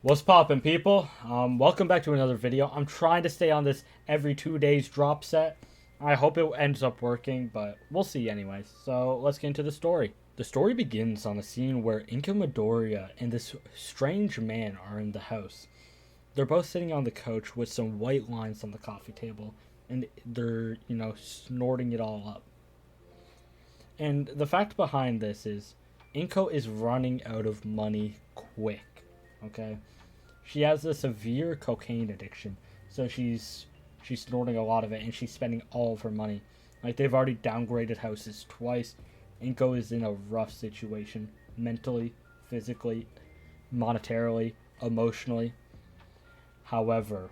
What's poppin', people? Welcome back to another video. I'm trying to stay on this every 2 days drop set. I hope it ends up working, but we'll see anyways. So let's get into the story. The story begins on a scene where Inka Midoriya and this strange man are in the house. They're both sitting on the couch with some white lines on the coffee table, and they're, snorting it all up. And the fact behind this is Inko is running out of money quick, okay? She has a severe cocaine addiction, so she's snorting a lot of it, and she's spending all of her money. Like, they've already downgraded houses twice. Inko is in a rough situation, mentally, physically, monetarily, emotionally. However,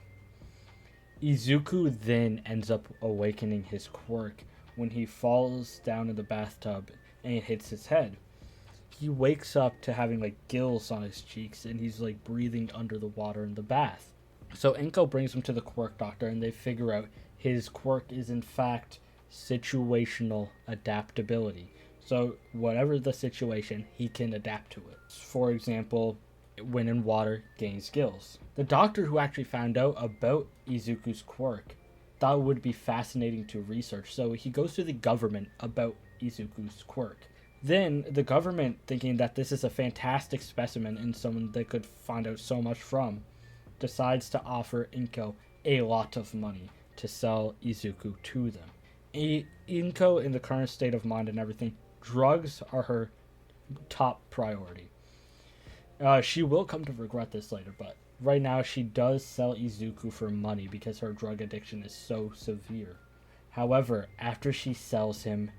Izuku then ends up awakening his quirk when he falls down in the bathtub and it hits his head. He wakes up to having like gills on his cheeks, and he's like breathing under the water in the bath. So Inko brings him to the quirk doctor, and they figure out his quirk is in fact situational adaptability. So whatever the situation, he can adapt to it. For example, when in water, gains gills. The doctor who actually found out about Izuku's quirk thought it would be fascinating to research, so he goes to the government about Izuku's quirk. Then the government, thinking that this is a fantastic specimen and someone they could find out so much from, decides to offer Inko a lot of money to sell Izuku to them. Inko, in the current state of mind and everything, drugs are her top priority. She will come to regret this later, but right now she does sell Izuku for money because her drug addiction is so severe. However, after she sells him,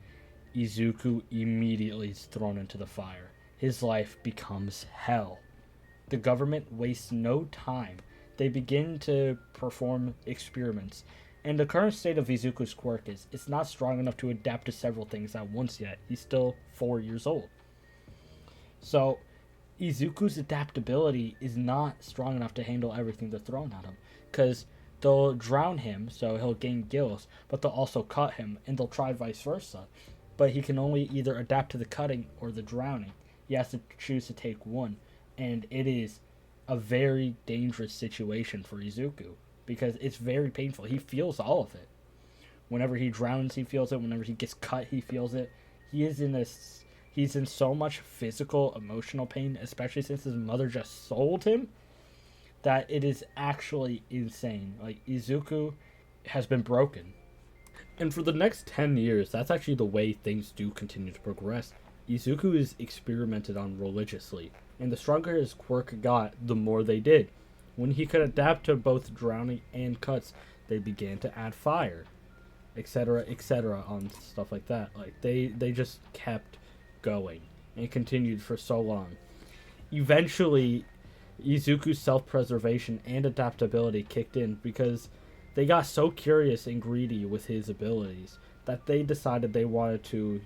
Izuku immediately is thrown into the fire. His life becomes hell. The government wastes no time. They begin to perform experiments. And the current state of Izuku's quirk is it's not strong enough to adapt to several things at once yet. He's still 4 years old. So Izuku's adaptability is not strong enough to handle everything they're thrown at him. Because they'll drown him, so he'll gain gills, but they'll also cut him, and they'll try vice versa. But he can only either adapt to the cutting or the drowning. He has to choose to take one. And it is a very dangerous situation for Izuku, because it's very painful. He feels all of it. Whenever he drowns, he feels it. Whenever he gets cut, he feels it. He's in so much physical, emotional pain, especially since his mother just sold him, that it is actually insane. Like, Izuku has been broken. And for the next 10 years, that's actually the way things do continue to progress. Izuku is experimented on religiously, and the stronger his quirk got, the more they did. When he could adapt to both drowning and cuts, they began to add fire, etc., on stuff like that. Like, they just kept going, and continued for so long. Eventually, Izuku's self-preservation and adaptability kicked in, because they got so curious and greedy with his abilities that they decided they wanted to,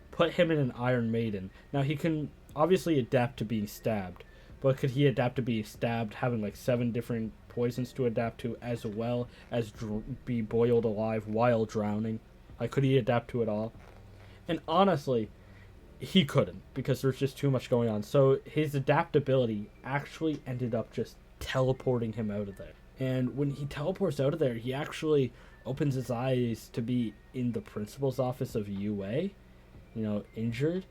put him in an Iron Maiden. Now, he can obviously adapt to being stabbed, but could he adapt to being stabbed, having like 7 different poisons to adapt to, as well as be boiled alive while drowning? Like, could he adapt to it all? And honestly, he couldn't, because there's just too much going on. So his adaptability actually ended up just teleporting him out of there. And when he teleports out of there, he actually opens his eyes to be in the principal's office of UA, injured.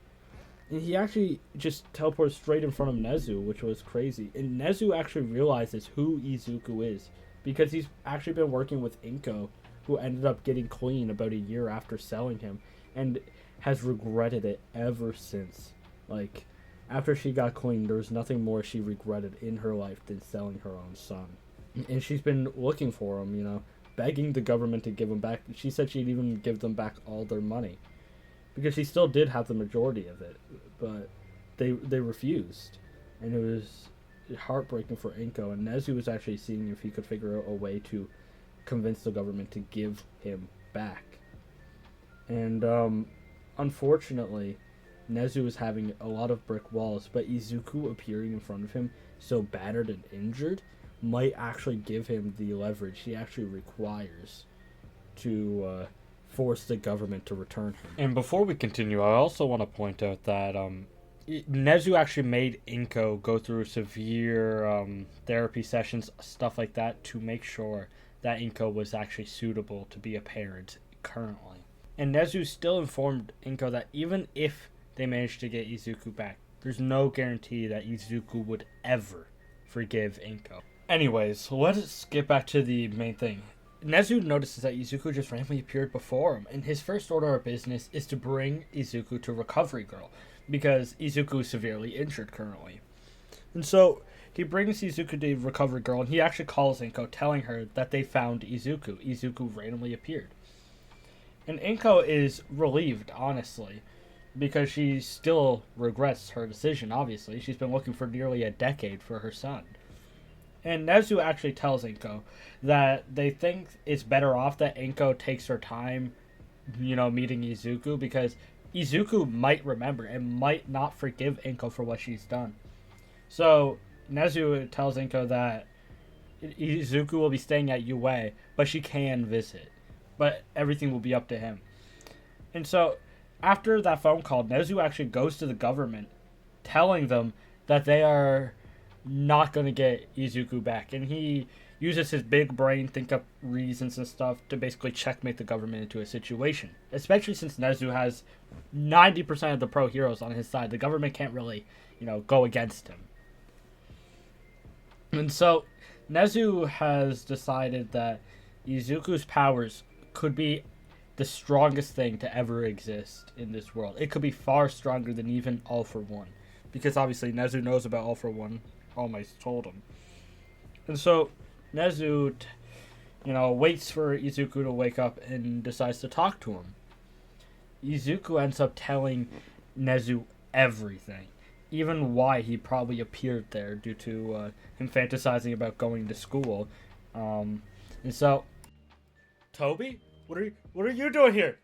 And he actually just teleports straight in front of Nezu, which was crazy. And Nezu actually realizes who Izuku is, because he's actually been working with Inko, who ended up getting clean about a year after selling him, and has regretted it ever since. Like, after she got clean, there was nothing more she regretted in her life than selling her own son. And she's been looking for him, begging the government to give him back. She said she'd even give them back all their money, because she still did have the majority of it, but they refused. And it was heartbreaking for Inko, and Nezu was actually seeing if he could figure out a way to convince the government to give him back. And unfortunately, Nezu was having a lot of brick walls, but Izuku appearing in front of him, so battered and injured, might actually give him the leverage he actually requires to force the government to return him. And before we continue, I also want to point out that Nezu actually made Inko go through severe therapy sessions, stuff like that, to make sure that Inko was actually suitable to be a parent currently. And Nezu still informed Inko that even if they managed to get Izuku back, there's no guarantee that Izuku would ever forgive Inko. Anyways, let's get back to the main thing. Nezu notices that Izuku just randomly appeared before him, and his first order of business is to bring Izuku to Recovery Girl, because Izuku is severely injured currently. And so he brings Izuku to Recovery Girl, and he actually calls Inko, telling her that they found Izuku. Izuku randomly appeared. And Inko is relieved, honestly, because she still regrets her decision, obviously. She's been looking for nearly a decade for her son. And Nezu actually tells Inko that they think it's better off that Inko takes her time, meeting Izuku, because Izuku might remember and might not forgive Inko for what she's done. So Nezu tells Inko that Izuku will be staying at UA, but she can visit. But everything will be up to him. And so after that phone call, Nezu actually goes to the government, telling them that they are not going to get Izuku back. And he uses his big brain, think up reasons and stuff to basically checkmate the government into a situation. Especially since Nezu has 90% of the pro heroes on his side. The government can't really, go against him. And so Nezu has decided that Izuku's powers could be the strongest thing to ever exist in this world. It could be far stronger than even All for One. Because obviously Nezu knows about All for One. All Might's told him. And so Nezu, waits for Izuku to wake up and decides to talk to him. Izuku ends up telling Nezu everything. Even why he probably appeared there due to him fantasizing about going to school. And so, Toby? What are you doing here?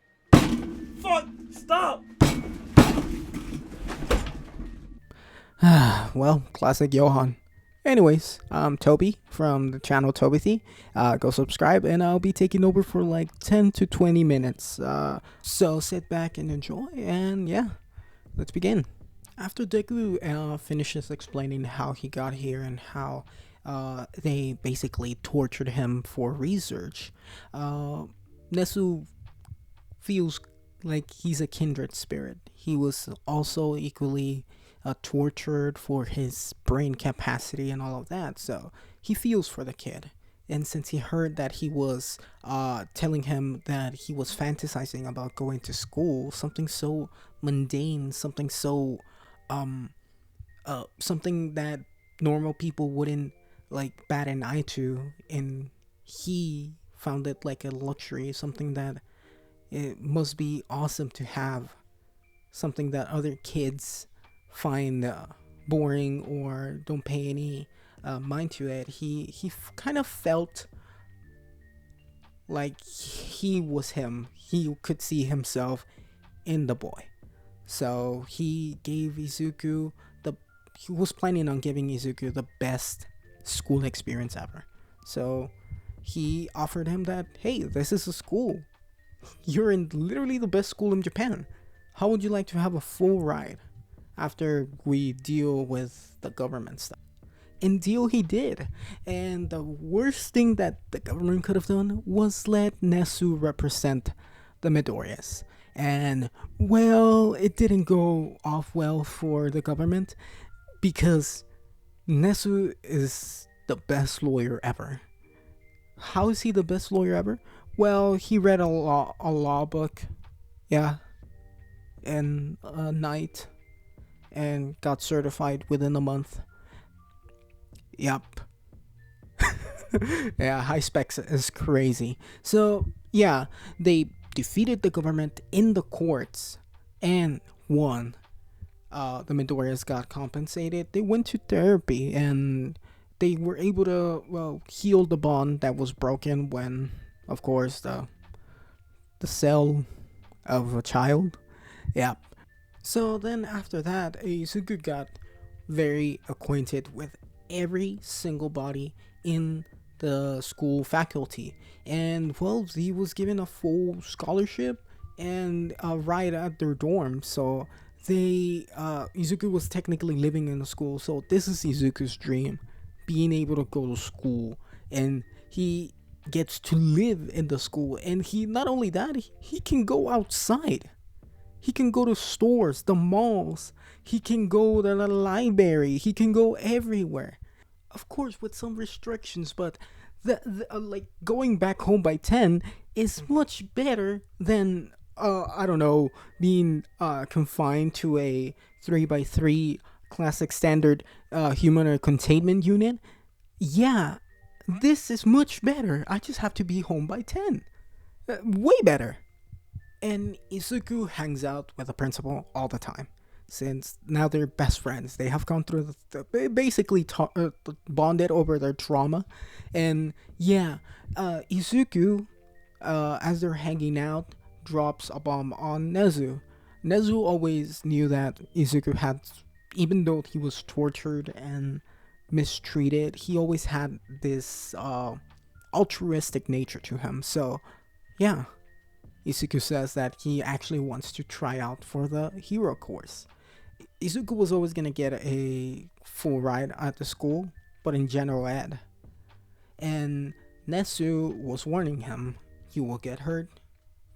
Fuck! Stop! Well, classic Johan. Anyways, I'm Toby from the channel Toby. Go subscribe and I'll be taking over for like 10 to 20 minutes. So sit back and enjoy, and yeah, let's begin. After Deku finishes explaining how he got here and how they basically tortured him for research, Nezu feels like he's a kindred spirit. He was also equally tortured for his brain capacity and all of that, so he feels for the kid. And since he heard that he was telling him that he was fantasizing about going to school, something so mundane, something so something that normal people wouldn't like bat an eye to, and he found it like a luxury, something that it must be awesome to have, something that other kids find boring or don't pay any mind to it. He kind of felt like he was him. He could see himself in the boy. So he was planning on giving Izuku the best school experience ever. So he offered him that, hey, this is a school. You're in literally the best school in Japan. How would you like to have a full ride after we deal with the government stuff? And deal he did. And the worst thing that the government could have done was let Nezu represent the Midoriyas. And, well, it didn't go off well for the government because Nezu is the best lawyer ever. How is he the best lawyer ever? Well, he read a law book, yeah, in a night, and got certified within a month. Yup. Yeah, high specs is crazy. So, yeah, they defeated the government in the courts and won. The Midoriyas got compensated. They went to therapy and they were able to, well, heal the bond that was broken when, of course, the cell of a child. Yeah. So then after that, Izuku got very acquainted with every single body in the school faculty. And, well, he was given a full scholarship and a ride at their dorm. So Izuku was technically living in a school, so this is Izuku's dream, being able to go to school, and he gets to live in the school, and he not only that, he can go outside. He can go to stores, the malls. He can go to the library. He can go everywhere. Of course, with some restrictions, but like going back home by 10 is much better than I don't know, being confined to a 3x3 classic standard human containment unit. Yeah, this is much better. I just have to be home by 10. Way better. And Izuku hangs out with the principal all the time. Since now they're best friends, they have gone through basically bonded over their trauma. And yeah, Izuku, as they're hanging out, drops a bomb on Nezu. Nezu always knew that Izuku had, even though he was tortured and mistreated, he always had this altruistic nature to him. So, yeah, Izuku says that he actually wants to try out for the hero course. Izuku was always gonna get a full ride at the school, but in general ed. And Nezu was warning him, you will get hurt,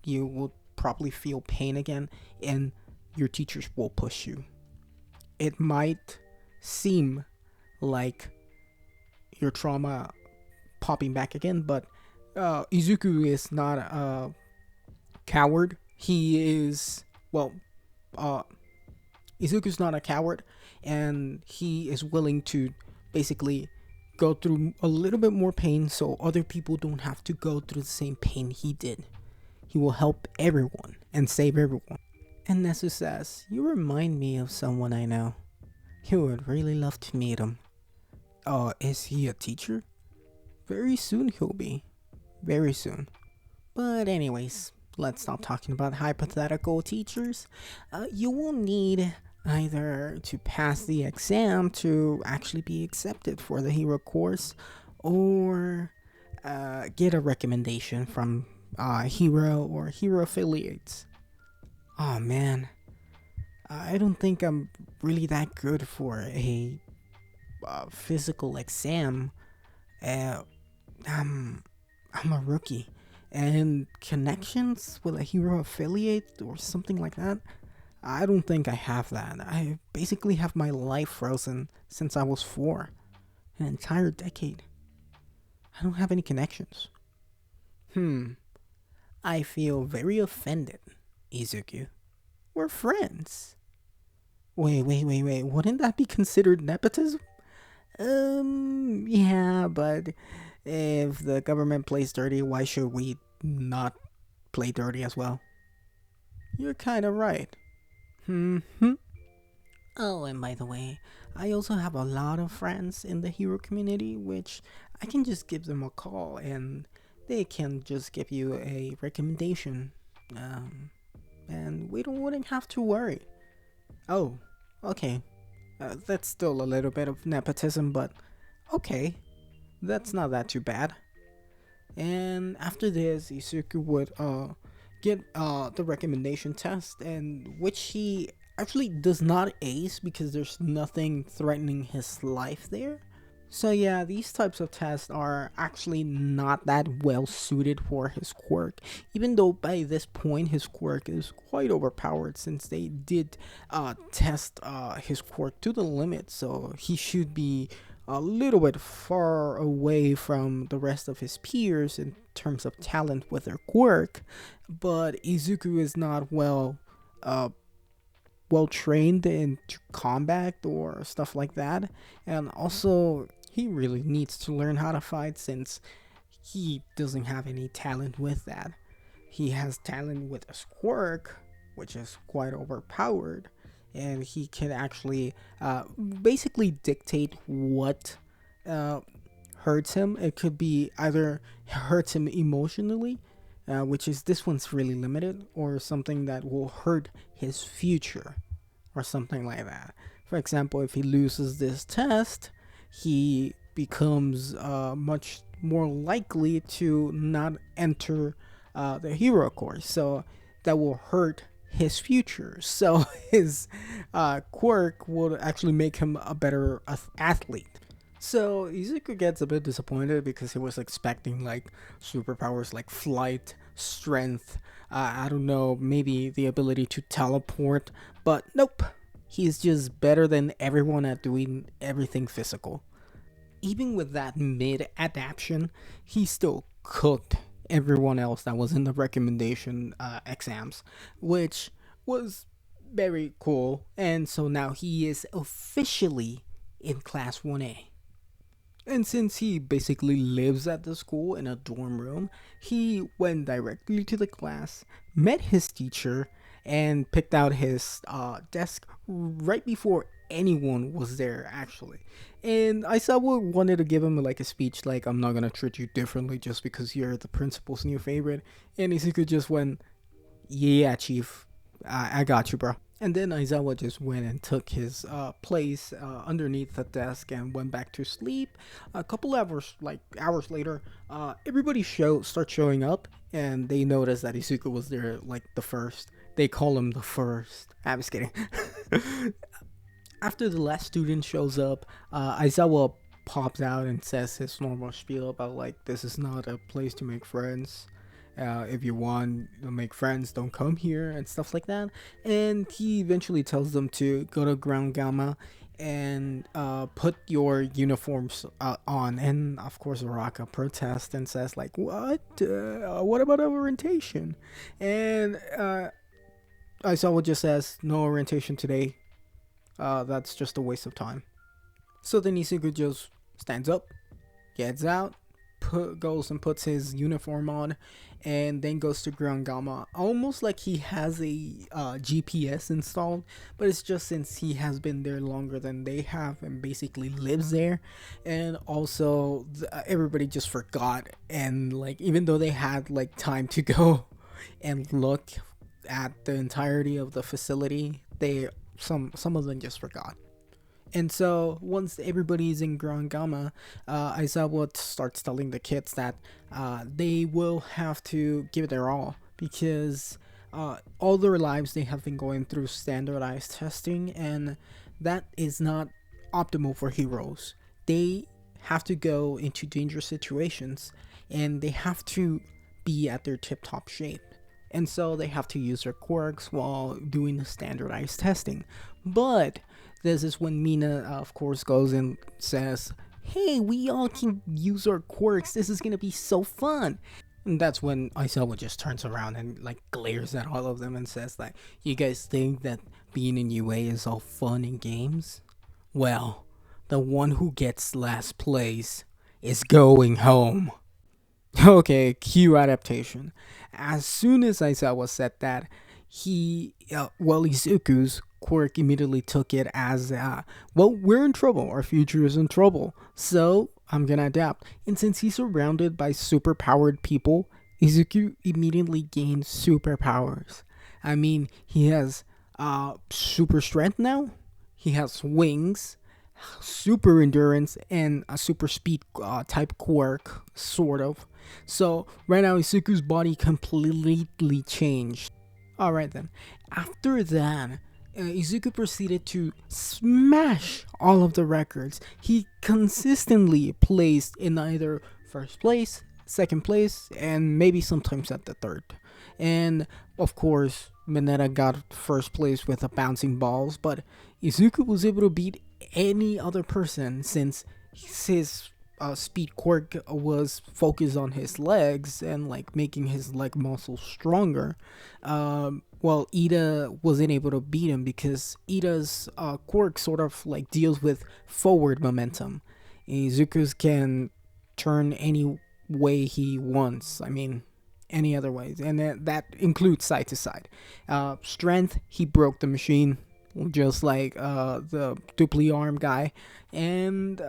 you will probably feel pain again, and your teachers will push you. It might seem like your trauma popping back again, but Izuku is not a coward. He is, well, Izuku's not a coward, and he is willing to basically go through a little bit more pain so other people don't have to go through the same pain he did. He will help everyone and save everyone. And Nezu says, you remind me of someone I know. You would really love to meet him. Is he a teacher? Very soon he'll be. Very soon. But anyways, let's stop talking about hypothetical teachers. You will need either to pass the exam to actually be accepted for the hero course, or get a recommendation from hero or hero affiliates. Oh man, I don't think I'm really that good for a physical exam. I'm a rookie, and connections with a hero affiliate or something like that, I don't think I have that. I basically have my life frozen since I was 4. An entire decade. I don't have any connections. I feel very offended, Izuku. We're friends. Wait. Wouldn't that be considered nepotism? Yeah, but if the government plays dirty, why should we not play dirty as well? You're kinda right. Oh, and by the way, I also have a lot of friends in the hero community, which I can just give them a call and they can just give you a recommendation. And we wouldn't have to worry. Oh, okay. That's still a little bit of nepotism, but okay. That's not that too bad. And after this, Izuku would get the recommendation test, and which he actually does not ace because there's nothing threatening his life there. So yeah, these types of tests are actually not that well suited for his quirk, even though by this point his quirk is quite overpowered since they did test his quirk to the limit, so he should be a little bit far away from the rest of his peers in terms of talent with their quirk. But Izuku is not well trained into combat or stuff like that, and also he really needs to learn how to fight since he doesn't have any talent with that. He has talent with a quirk, which is quite overpowered, and he can actually basically dictate what hurts him. It could be either hurts him emotionally, which is this one's really limited, or something that will hurt his future, or something like that. For example, if he loses this test, he becomes much more likely to not enter the hero course. So that will hurt his future. So his quirk would actually make him a better athlete. So Izuku gets a bit disappointed because he was expecting like superpowers like flight, strength, I don't know, maybe the ability to teleport, but nope. He's just better than everyone at doing everything physical. Even with that mid adaptation, he still cooked everyone else that was in the recommendation exams, which was very cool. And so now he is officially in class 1A. And since he basically lives at the school in a dorm room, he went directly to the class, met his teacher, and picked out his desk right before anyone was there, actually. And Aisawa wanted to give him like a speech like, I'm not gonna treat you differently just because you're the principal's new favorite. And Izuku just went, yeah, chief, I got you, bro. And then Aizawa just went and took his place underneath the desk and went back to sleep. A couple hours later, everybody starts showing up, and they notice that Izuku was there like the first. They call him the first. I'm just kidding. After the last student shows up, Aizawa pops out and says his normal spiel about like, this is not a place to make friends. If you want to make friends, don't come here and stuff like that. And he eventually tells them to go to Ground Gamma and put your uniforms on. And of course, Araka protests and says like, "What? What about orientation?" And Aisawa just says, "No orientation today. That's just a waste of time." So then Izuku just stands up, gets out, goes and puts his uniform on, and then goes to Ground Gamma, almost like he has a GPS installed, but it's just since he has been there longer than they have and basically lives there. And also everybody just forgot, and like even though they had like time to go and look at the entirety of the facility, they some of them just forgot. And so once everybody's in Grand Gamma, Aizawa starts telling the kids that they will have to give it their all, because all their lives they have been going through standardized testing, and that is not optimal for heroes. They have to go into dangerous situations, and they have to be at their tip-top shape. And so they have to use their quirks while doing the standardized testing. But this is when Mina, of course, goes and says, "Hey, we all can use our quirks. This is gonna be so fun." And that's when Aizawa just turns around and like glares at all of them and says like, "You guys think that being in UA is all fun and games? Well, the one who gets last place is going home." Okay, cue adaptation. As soon as Aizawa said that, Izuku's quirk immediately took it as, well, we're in trouble. Our future is in trouble. So I'm gonna adapt. And since he's surrounded by super powered people, Izuku immediately gains superpowers. I mean, he has super strength now. He has wings, super endurance, and a super speed type quirk, sort of. So right now Izuku's body completely changed. Alright then, after that, Izuku proceeded to smash all of the records. He consistently placed in either first place, second place, and maybe sometimes at the third. And of course, Mineta got first place with the bouncing balls, but Izuku was able to beat any other person since his speed quirk was focused on his legs and like making his leg muscles stronger. Well, Ida wasn't able to beat him because Ida's quirk sort of like deals with forward momentum. Izuku's can turn any way he wants. I mean, any other ways, and that includes side to side. Strength, he broke the machine, just like the dupli arm guy, and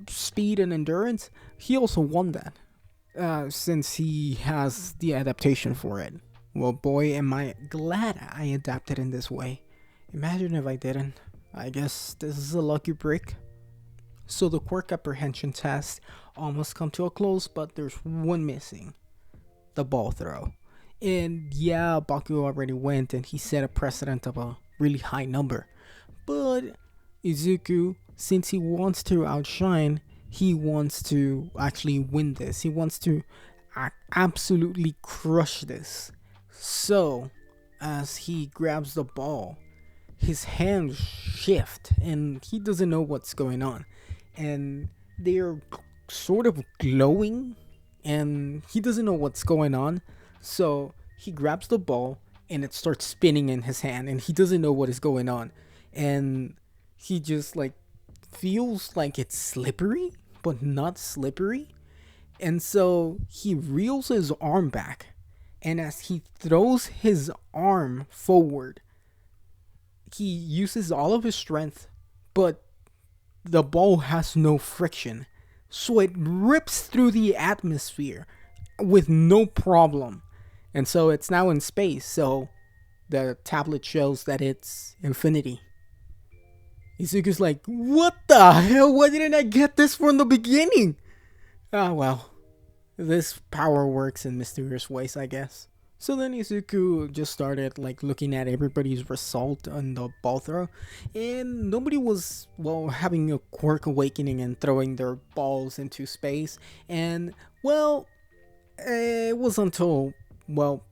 speed and endurance, he also won that since he has the adaptation for it. Well, boy, am I glad I adapted in this way. Imagine if I didn't. I guess this is a lucky break. So the quirk apprehension test almost come to a close, but there's one missing: the ball throw. And yeah, Baku already went and he set a precedent of a really high number. But Izuku, since he wants to outshine, he wants to actually win this. He wants to absolutely crush this. So, as he grabs the ball, his hands shift and he doesn't know what's going on. And they're sort of glowing and he doesn't know what's going on. So he grabs the ball and it starts spinning in his hand and he doesn't know what is going on. And he just like feels like it's slippery, but not slippery. And so he reels his arm back. And as he throws his arm forward, he uses all of his strength, but the ball has no friction. So it rips through the atmosphere with no problem. And so it's now in space. So the tablet shows that it's infinity. Izuku's like, what the hell? Why didn't I get this from the beginning? Ah, well. This power works in mysterious ways, I guess. So then Izuku just started like looking at everybody's result on the ball throw, and nobody was, well, having a quirk awakening and throwing their balls into space. And well, it was until, well,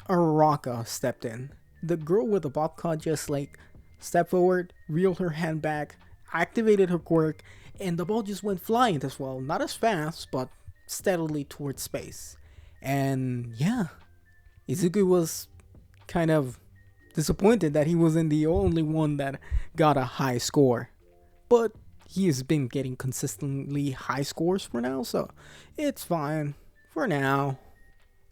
Araka stepped in. The girl with the bobcat just like stepped forward, reeled her hand back, activated her quirk, and the ball just went flying as well. Not as fast, but steadily towards space. And yeah, Izuku was kind of disappointed that he wasn't the only one that got a high score. But he has been getting consistently high scores for now, so it's fine for now.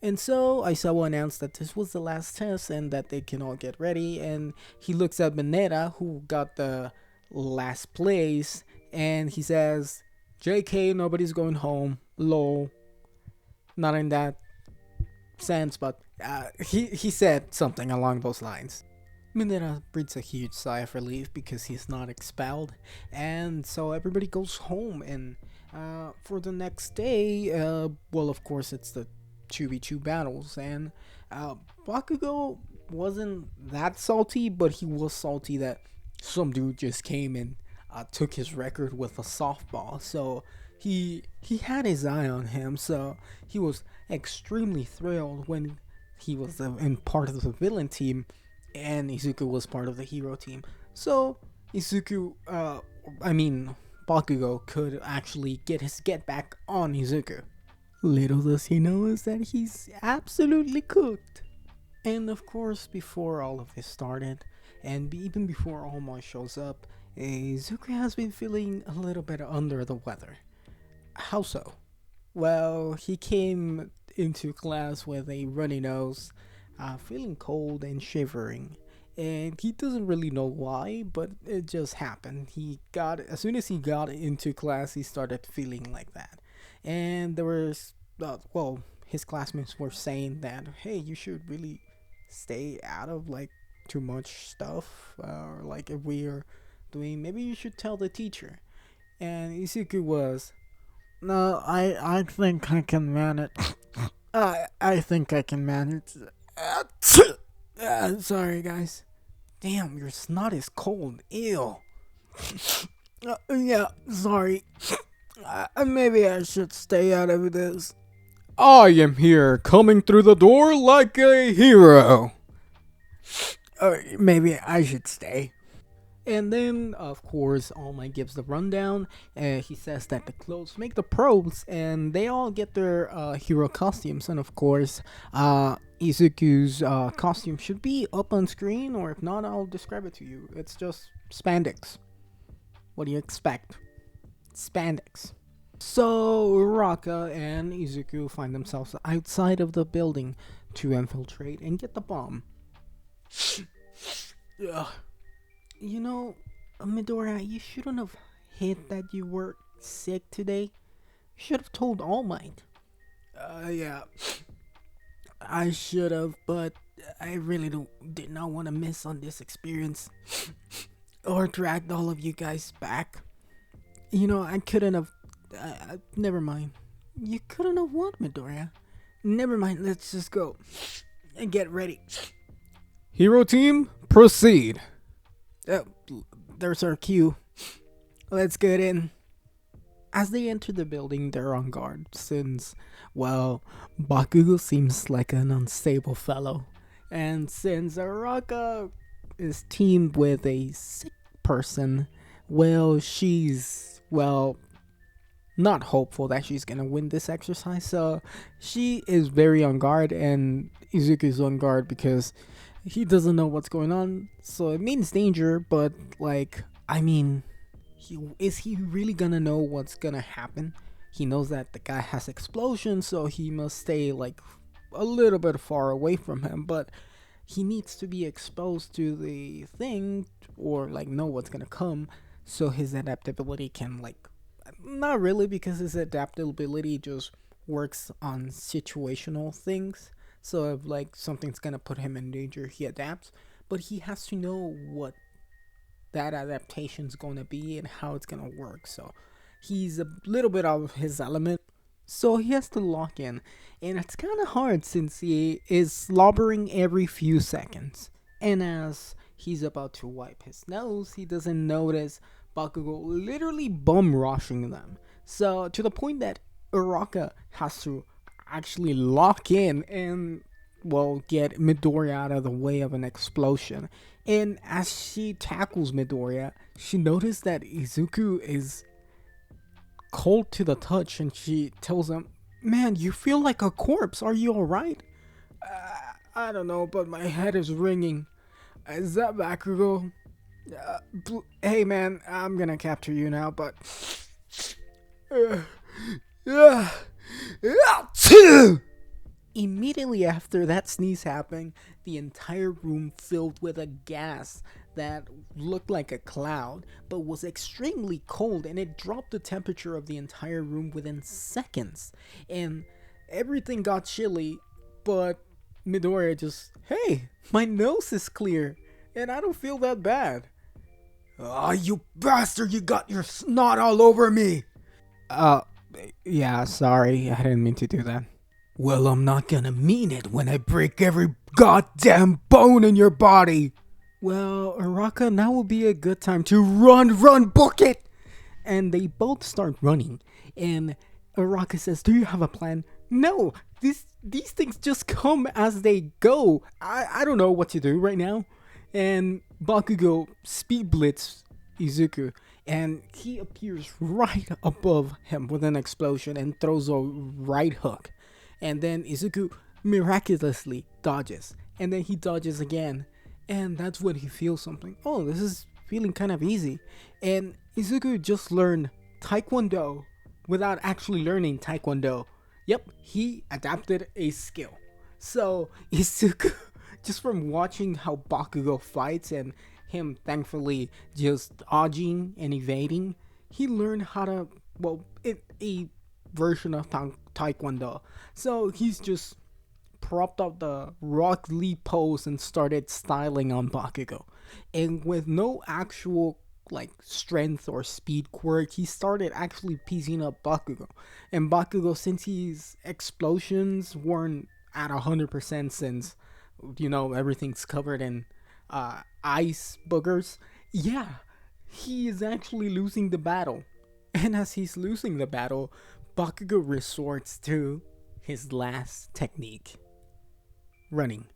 And so Aisawa announced that this was the last test and that they can all get ready. And he looks at Mineta, who got the last place, and he says, JK, nobody's going home. Lol. Not in that sense, but he said something along those lines. Mineta breathes a huge sigh of relief because he's not expelled, and so everybody goes home. And for the next day, well, of course, it's the 2v2 battles, and Bakugo wasn't that salty, but he was salty that some dude just came and took his record with a softball. So he had his eye on him, so he was extremely thrilled when he was in part of the villain team and Izuku was part of the hero team. So Bakugo could actually get his get back on Izuku. Little does he know is that he's absolutely cooked. And of course, before all of this started, and even before Omar shows up, Izuku has been feeling a little bit under the weather. How so? Well, he came into class with a runny nose, feeling cold and shivering. And he doesn't really know why, but it just happened. As soon as he got into class, he started feeling like that. And there was, his classmates were saying that, hey, you should really stay out of like too much stuff, or like if we are doing, maybe you should tell the teacher. And Izuku was, no, I think I can manage. I think I can manage. Sorry, guys. Damn, your snot is cold. Ew. Yeah, sorry. Maybe I should stay out of this. I am here, coming through the door like a hero. Maybe I should stay. And then, of course, All Might gives the rundown. He says that the clothes make the pros, and they all get their hero costumes. And of course, Izuku's costume should be up on screen, or if not, I'll describe it to you. It's just spandex. What do you expect? Spandex. So, Uraka and Izuku find themselves outside of the building to infiltrate and get the bomb. Ugh. You know, Midora, you shouldn't have hid that you were sick today. You should have told All Might. Yeah. I should have, but I really did not want to miss on this experience. Or dragged all of you guys back. You know, I couldn't have... never mind. You couldn't have what, Midoriya? Never mind, let's just go. and get ready. Hero team, proceed. Uh, there's our cue. Let's get in. As they enter the building, they're on guard since, well, Bakugo seems like an unstable fellow. And since Araka is teamed with a sick person, well, she's, well, not hopeful that she's gonna win this exercise. So she is very on guard, and Izuku's on guard because he doesn't know what's going on. So it means danger, but like, I mean, is he really gonna know what's gonna happen? He knows that the guy has explosions, so he must stay like a little bit far away from him. But he needs to be exposed to the thing or like know what's gonna come, so his adaptability can like, not really, because his adaptability just works on situational things. So if like something's gonna put him in danger, he adapts. But he has to know what that adaptation's gonna be and how it's gonna work. So he's a little bit out of his element. So he has to lock in. And it's kind of hard since he is slobbering every few seconds. And as he's about to wipe his nose, he doesn't notice Bakugo literally bum rushing them. So to the point that Uraka has to actually lock in and, well, get Midoriya out of the way of an explosion. And as she tackles Midoriya, she noticed that Izuku is cold to the touch, and she tells him, "Man, you feel like a corpse. Are you alright?" I don't know, but my head is ringing. Is that Bakugo? Hey man, I'm gonna capture you now, but... Immediately after that sneeze happened, the entire room filled with a gas that looked like a cloud, but was extremely cold, and it dropped the temperature of the entire room within seconds. And everything got chilly, but Midoriya just, "Hey, my nose is clear, and I don't feel that bad." "Ah, you bastard, you got your snot all over me!" Uh, yeah, sorry, I didn't mean to do that. "Well, I'm not gonna mean it when I break every goddamn bone in your body." "Well, Araka, now would be a good time to run, book it!" And they both start running. And Araka says, "Do you have a plan?" "No, these things just come as they go. I don't know what to do right now." And Bakugo speed blitz Izuku, and he appears right above him with an explosion and throws a right hook. And then Izuku miraculously dodges, and then he dodges again, and that's when he feels something. "Oh, this is feeling kind of easy." And Izuku just learned Taekwondo without actually learning Taekwondo. Yep, he adapted a skill. So Izuku, just from watching how Bakugo fights and him thankfully just dodging and evading, he learned how to, well, a version of Taekwondo. So he's just propped up the Rock Lee pose and started styling on Bakugo. And with no actual like strength or speed quirk, he started actually piecing up Bakugo. And Bakugo, since his explosions weren't at 100%, since everything's covered in ice boogers, yeah, he is actually losing the battle. And as he's losing the battle, Bakugo resorts to his last technique: running.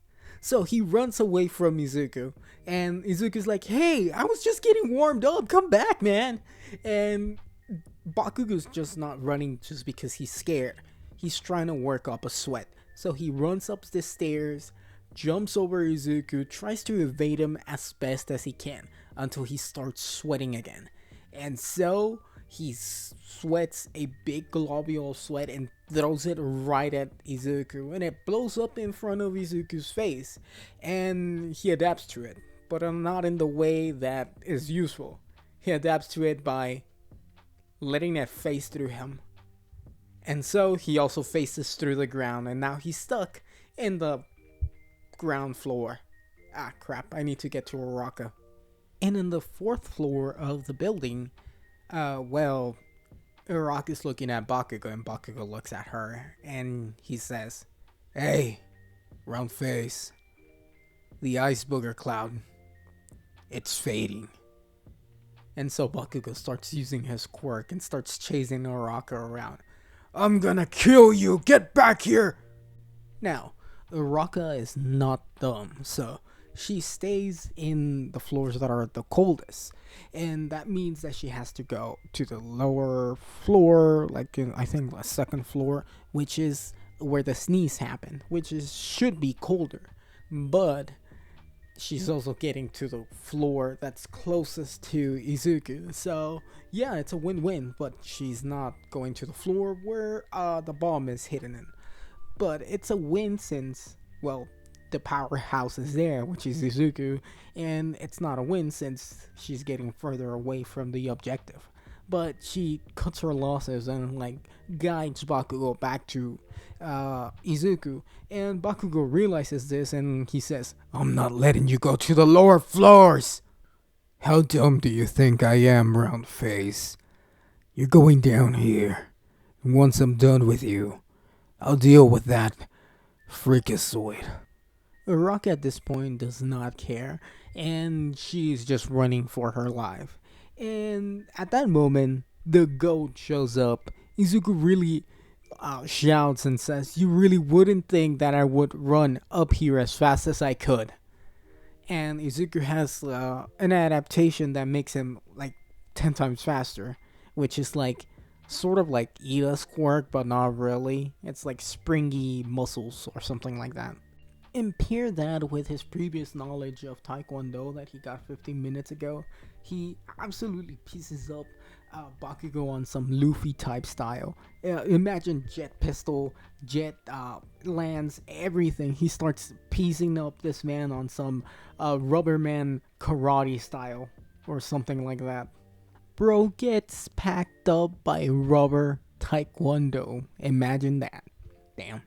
So he runs away from Izuku, and Izuku's like, "Hey, I was just getting warmed up, come back, man." And Bakugo's just not running just because he's scared. He's trying to work up a sweat. So he runs up the stairs, jumps over Izuku, tries to evade him as best as he can until he starts sweating again. And so he sweats a big globule of sweat and throws it right at Izuku, and it blows up in front of Izuku's face. And he adapts to it, but not in the way that is useful. He adapts to it by letting it phase through him. And so he also phases through the ground, and now he's stuck in the ground floor. Ah, crap, I need to get to Araka. And in the fourth floor of the building, well, Araka is looking at Bakugo, and Bakugo looks at her, and he says, "Hey, Round face. The ice booger cloud. It's fading. And so Bakugo starts using his quirk and starts chasing Uraraka around. I'm gonna kill you! Get back here! Now, Uraraka is not dumb, so she stays in the floors that are the coldest. And that means that she has to go to the lower floor, like in, I think, the second floor, which is where the sneeze happened, which is should be colder. But she's also getting to the floor that's closest to Izuku. So, yeah, it's a win-win, but she's not going to the floor where the bomb is hidden in. But it's a win since, well, the powerhouse is there, which is Izuku, and it's not a win since she's getting further away from the objective. But she cuts her losses and like guides Bakugo back to Izuku, and Bakugo realizes this and he says, "I'm not letting you go to the lower floors." How dumb do you think I am, round face? You're going down here. And once I'm done with you, I'll deal with that freakazoid. Rock at this point does not care, and she's just running for her life. And at that moment, the goat shows up. Izuku really shouts and says, "You really wouldn't think that I would run up here as fast as I could." And Izuku has an adaptation that makes him like 10 times faster, which is like sort of like Ida's quirk, but not really. It's like springy muscles or something like that. And pair that with his previous knowledge of Taekwondo that he got 15 minutes ago, he absolutely pieces up Bakugo on some Luffy type style. Imagine jet pistol, jet lands, everything. He starts piecing up this man on some Rubberman karate style or something like that. Bro gets packed up by rubber Taekwondo. Imagine that. Damn.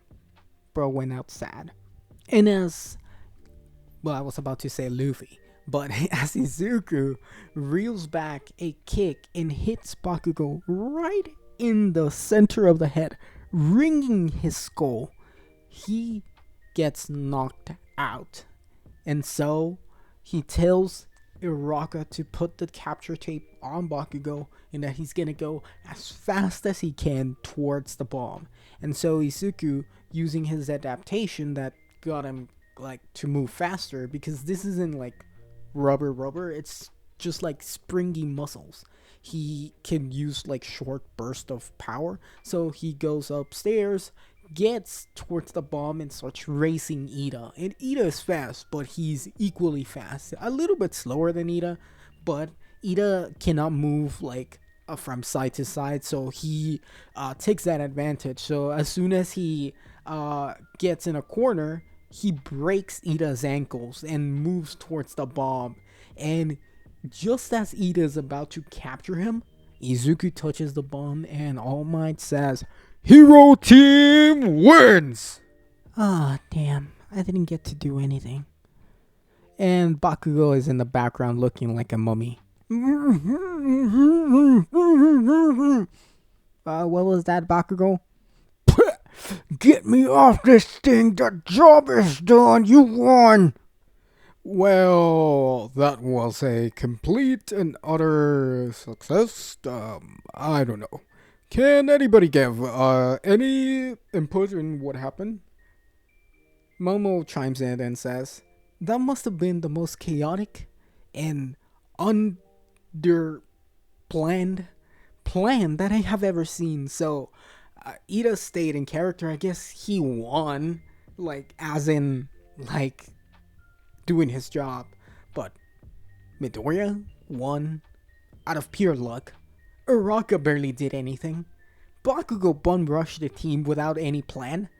Bro went out sad. And as, well, I was about to say Luffy, but as Izuku reels back a kick and hits Bakugo right in the center of the head, ringing his skull, he gets knocked out. And so he tells Uraraka to put the capture tape on Bakugo and that he's gonna go as fast as he can towards the bomb. And so Izuku, using his adaptation that got him like to move faster, because this isn't like rubber, it's just like springy muscles. He can use like short burst of power, so he goes upstairs, gets towards the bomb and starts racing Ida. And Ida is fast, but he's equally fast, a little bit slower than Ida, but Ida cannot move like from side to side, so he takes that advantage. So as soon as he gets in a corner, he breaks Ida's ankles and moves towards the bomb. And just as Ida is about to capture him, Izuku touches the bomb and All Might says, "Hero Team wins!" Ah, damn. I didn't get to do anything. And Bakugo is in the background looking like a mummy. What was that, Bakugo? Get me off this thing, the job is done, you won! Well, that was a complete and utter success. I don't know. Can anybody give any input in what happened? Momo chimes in and says, "That must have been the most chaotic and under plan that I have ever seen." So Ida stayed in character. I guess he won, like as in like doing his job, but Midoriya won out of pure luck. Uraraka barely did anything. Bakugo bum rushed the team without any plan.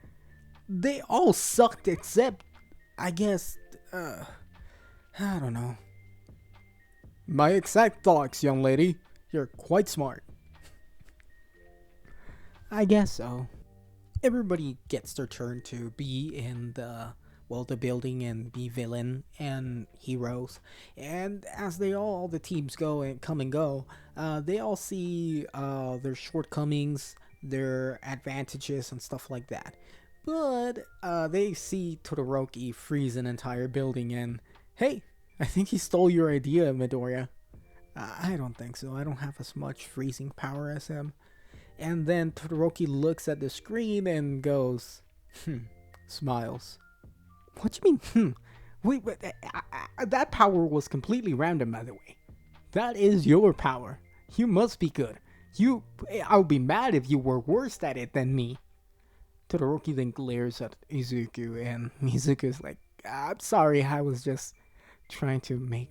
They all sucked except, I guess, I don't know. My exact thoughts, young lady. You're quite smart. I guess so. Everybody gets their turn to be in the building and be villain and heroes. And as all the teams go and come and go, they all see their shortcomings, their advantages, and stuff like that. But they see Todoroki freeze an entire building and, hey, I think he stole your idea, Midoriya. I don't think so. I don't have as much freezing power as him. And then Todoroki looks at the screen and goes, smiles. What do you mean, Wait, that power was completely random, by the way. That is your power. You must be good. I would be mad if you were worse at it than me. Todoroki then glares at Izuku, and Mizuku's like, I'm sorry, I was just trying to make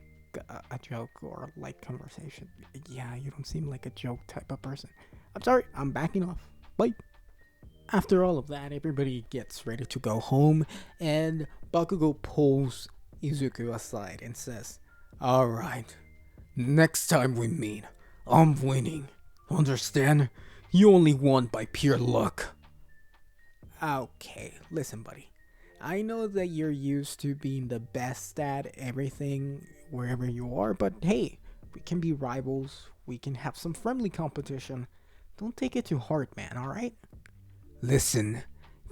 a joke or a light conversation. Yeah, you don't seem like a joke type of person. I'm sorry, I'm backing off. Bye. After all of that, everybody gets ready to go home, and Bakugo pulls Izuku aside and says, Alright, next time we meet, I'm winning. Understand? You only won by pure luck. Okay, listen, buddy. I know that you're used to being the best at everything wherever you are, but hey, we can be rivals. We can have some friendly competition. Don't take it too hard, man, alright? Listen,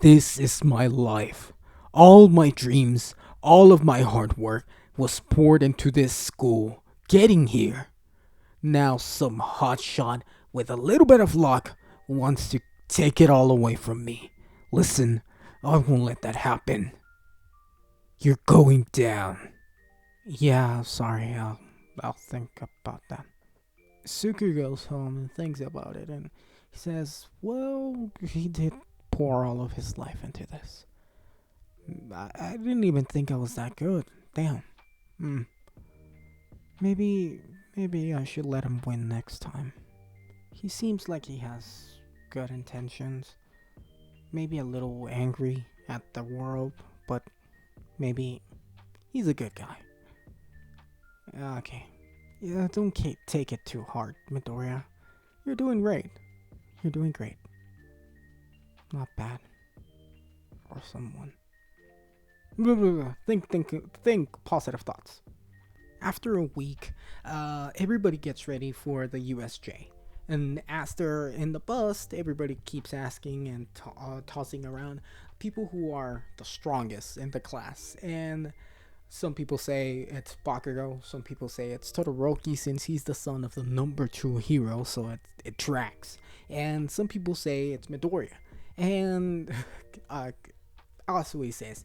this is my life. All my dreams, all of my hard work was poured into this school, getting here. Now some hotshot with a little bit of luck wants to take it all away from me. Listen, I won't let that happen. You're going down. Yeah, sorry, I'll think about that. Suku goes home and thinks about it, and he says, well, he did pour all of his life into this. I didn't even think I was that good. Damn. Maybe I should let him win next time. He seems like he has good intentions. Maybe a little angry at the world, but maybe he's a good guy. Okay. Yeah, don't take it too hard, Midoriya. You're doing great. You're doing great. Not bad. For someone. Think positive thoughts. After a week, everybody gets ready for the USJ. And as they're in the bus, everybody keeps asking and tossing around people who are the strongest in the class. And some people say it's Bakugo, some people say it's Todoroki since he's the son of the number 2 hero, so it tracks. And some people say it's Midoriya. And Asui says,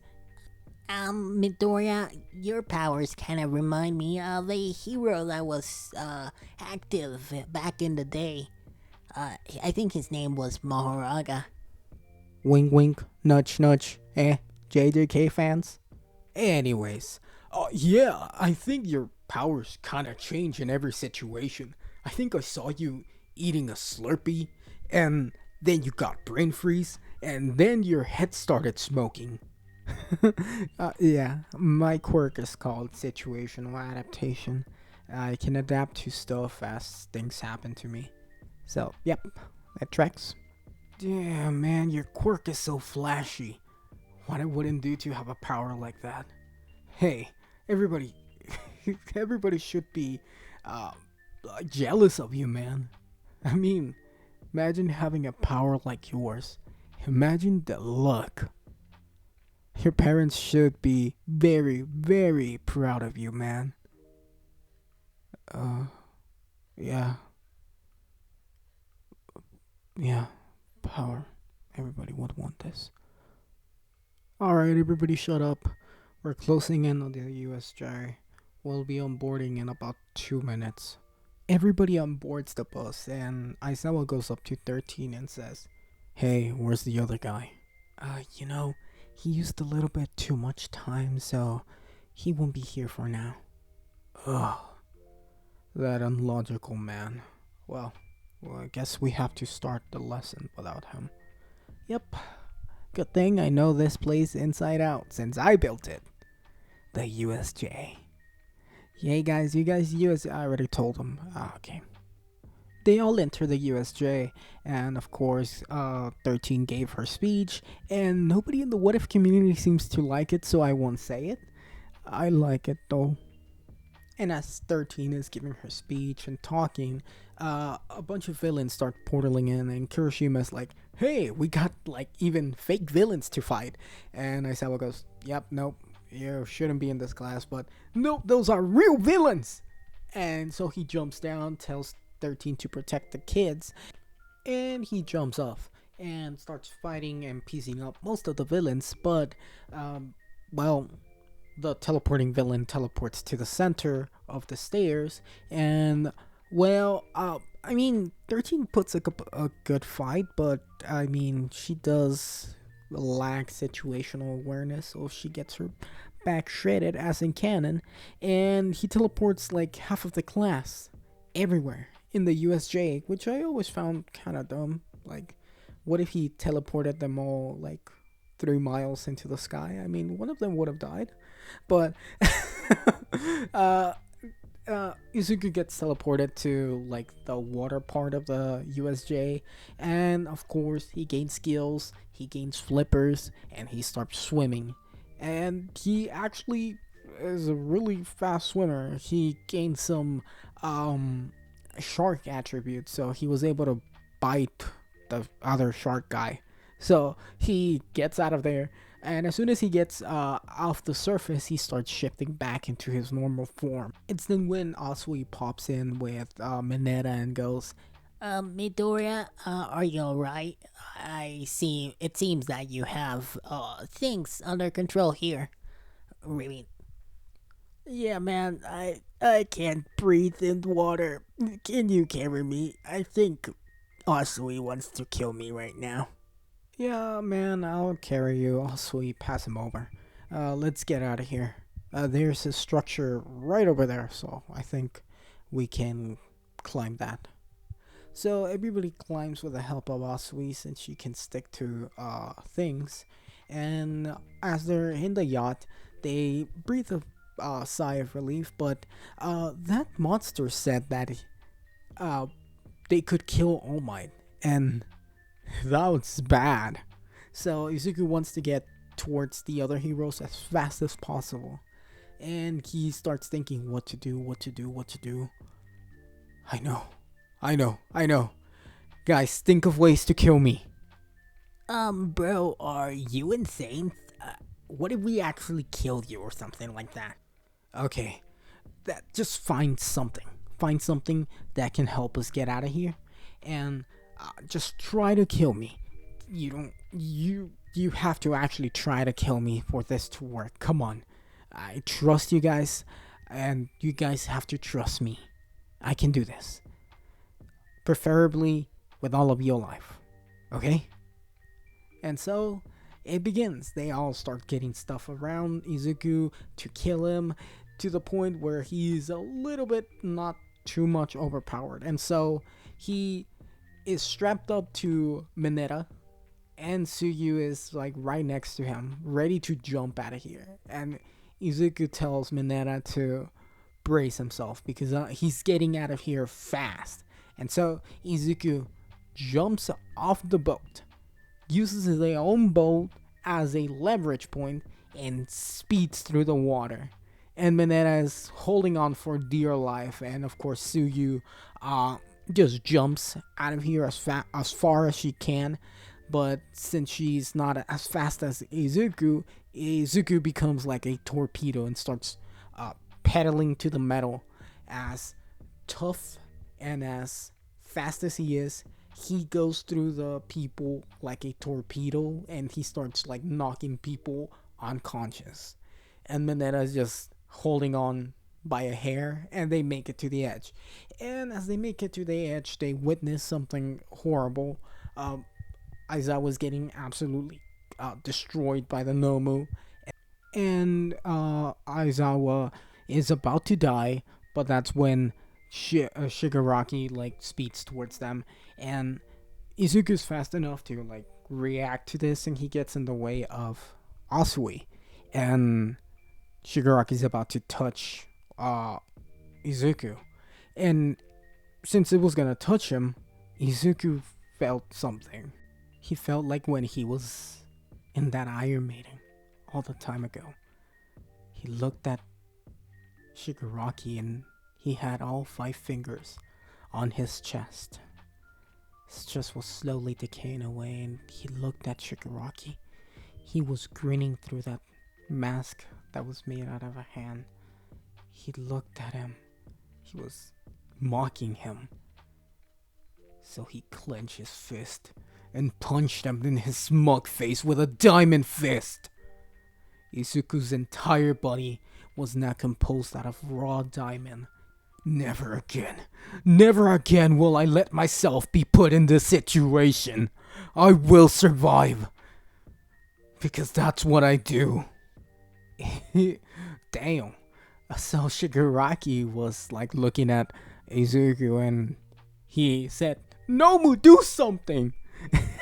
Midoriya, your powers kind of remind me of a hero that was active back in the day. I think his name was Mahoraga. wink wink, nudge nudge, JJK fans? Anyways, yeah, I think your powers kind of change in every situation. I think I saw you eating a Slurpee, and then you got brain freeze, and then your head started smoking. Yeah, my quirk is called situational adaptation. I can adapt to stuff as things happen to me. So, yep, that tracks. Damn, man, your quirk is so flashy. What I wouldn't do to have a power like that. Hey, everybody, everybody should be jealous of you, man. I mean, imagine having a power like yours. Imagine the luck. Your parents should be very, very proud of you, man. Yeah. Yeah, power. Everybody would want this. Alright, everybody shut up. We're closing in on the USJ. We'll be onboarding in about 2 minutes. Everybody onboards the bus, and Aizawa goes up to 13 and says, Hey, where's the other guy? He used a little bit too much time, so he won't be here for now. Ugh. That unlogical man. Well, I guess we have to start the lesson without him. Yep. Good thing I know this place inside out since I built it. The USJ. Yay, guys, I already told them. Okay. They all enter the USJ, and of course, 13 gave her speech, and nobody in the What If community seems to like it, so I won't say it. I like it, though. And as 13 is giving her speech and talking, a bunch of villains start portaling in, and Kirishima's like, hey, we got like even fake villains to fight. And Aizawa goes, yep, nope, you shouldn't be in this class, but nope, those are real villains. And so he jumps down, tells 13 to protect the kids, and he jumps off and starts fighting and piecing up most of the villains. But, well, the teleporting villain teleports to the center of the stairs, and well, I mean, 13 puts a good fight, but I mean, she does lack situational awareness, so she gets her back shredded as in canon, and he teleports like half of the class everywhere in the USJ, which I always found kind of dumb. Like, what if he teleported them all like 3 miles into the sky? I mean, one of them would have died. But uh, Izuku gets teleported to like the water part of the USJ, and of course he gains skills, he gains flippers, and he starts swimming. And he actually is a really fast swimmer. He gained some shark attributes, so he was able to bite the other shark guy. So he gets out of there, and as soon as he gets off the surface, he starts shifting back into his normal form. It's then when Asui pops in with Mineta and goes, Midoriya, are you alright? It seems that you have, things under control here. Really? Yeah, man, I can't breathe in water. Can you carry me? I think Asui wants to kill me right now. yeah, man, I'll carry you. Asui, pass him over. Let's get out of here. There's a structure right over there, so I think we can climb that. So everybody climbs with the help of Asui since she can stick to things. And as they're in the yacht, they breathe a sigh of relief. But that monster said that uh, they could kill All Might, and that was bad. So Izuku wants to get towards the other heroes as fast as possible. And he starts thinking what to do, what to do, what to do. I know. I know. Guys, think of ways to kill me. Bro, are you insane? What if we actually killed you or something like that? Okay, just find something. Find something that can help us get out of here, and just try to kill me. You have to actually try to kill me for this to work. Come on, I trust you guys, and you guys have to trust me. I can do this. Preferably with all of your life. Okay? And so it begins. They all start getting stuff around Izuku to kill him to the point where he's a little bit not too much overpowered. And so he is strapped up to Mineta, and Suyu is like right next to him, ready to jump out of here. And Izuku tells Mineta to brace himself because he's getting out of here fast. And so Izuku jumps off the boat, uses his own boat as a leverage point, and speeds through the water. And Mineta is holding on for dear life, and of course Suyu just jumps out of here as far as she can. But since she's not as fast as Izuku becomes like a torpedo and starts pedaling to the metal. As tough and as fast as he is, he goes through the people like a torpedo, and he starts like knocking people unconscious. And Mineta is just holding on by a hair, and they make it to the edge. And as they make it to the edge, they witness something horrible. Aizawa was getting absolutely destroyed by the Nomu, and Aizawa is about to die, but that's when Shigaraki like speeds towards them, and Izuku's fast enough to like react to this, and he gets in the way of Asui, and Shigaraki's about to touch Izuku, and since it was gonna touch him, Izuku felt something. He felt like when he was in that Iron Maiden all the time ago. He looked at Shigaraki and he had all 5 fingers on his chest. His chest was slowly decaying away, and he looked at Shigaraki. He was grinning through that mask that was made out of a hand. He looked at him. He was mocking him. So he clenched his fist and punched him in his smug face with a diamond fist. Izuku's entire body was now composed out of raw diamond. Never again will I let myself be put in this situation. I will survive. Because that's what I do. Damn. So Shigaraki was like looking at Izuku and he said, "Nomu, do something!"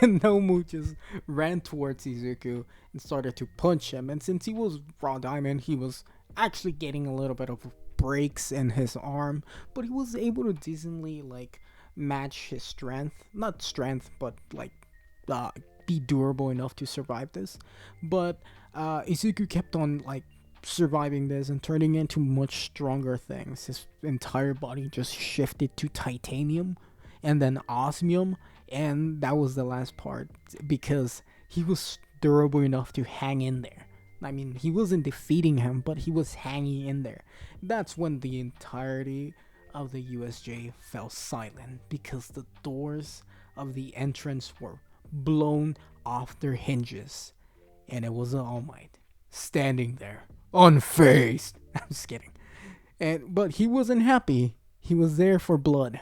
And Nomu just ran towards Izuku and started to punch him. And since he was raw diamond, he was actually getting a little bit of breaks in his arm, but he was able to decently like match his strength. Not strength, but like be durable enough to survive this. But Izuku kept on like surviving this and turning into much stronger things. His entire body just shifted to titanium and then osmium, and that was the last part because he was durable enough to hang in there. I mean, he wasn't defeating him, but he was hanging in there. That's when the entirety of the USJ fell silent because the doors of the entrance were blown off their hinges, and it was All Might standing there, unfazed. I'm just kidding. But he wasn't happy. He was there for blood.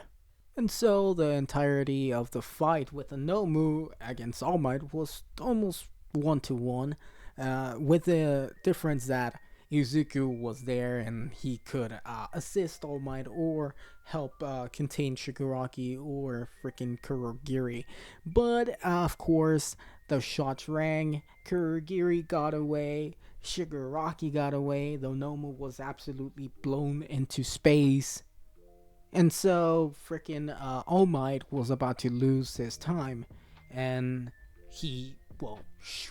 And so the entirety of the fight with the Nomu against All Might was almost 1-1, with the difference that Izuku was there and he could assist All Might or help contain Shigaraki or freaking Kurogiri. But of course, the shots rang, Kurogiri got away, Shigaraki got away, the Nomu was absolutely blown into space. And so freaking All Might was about to lose his time, and he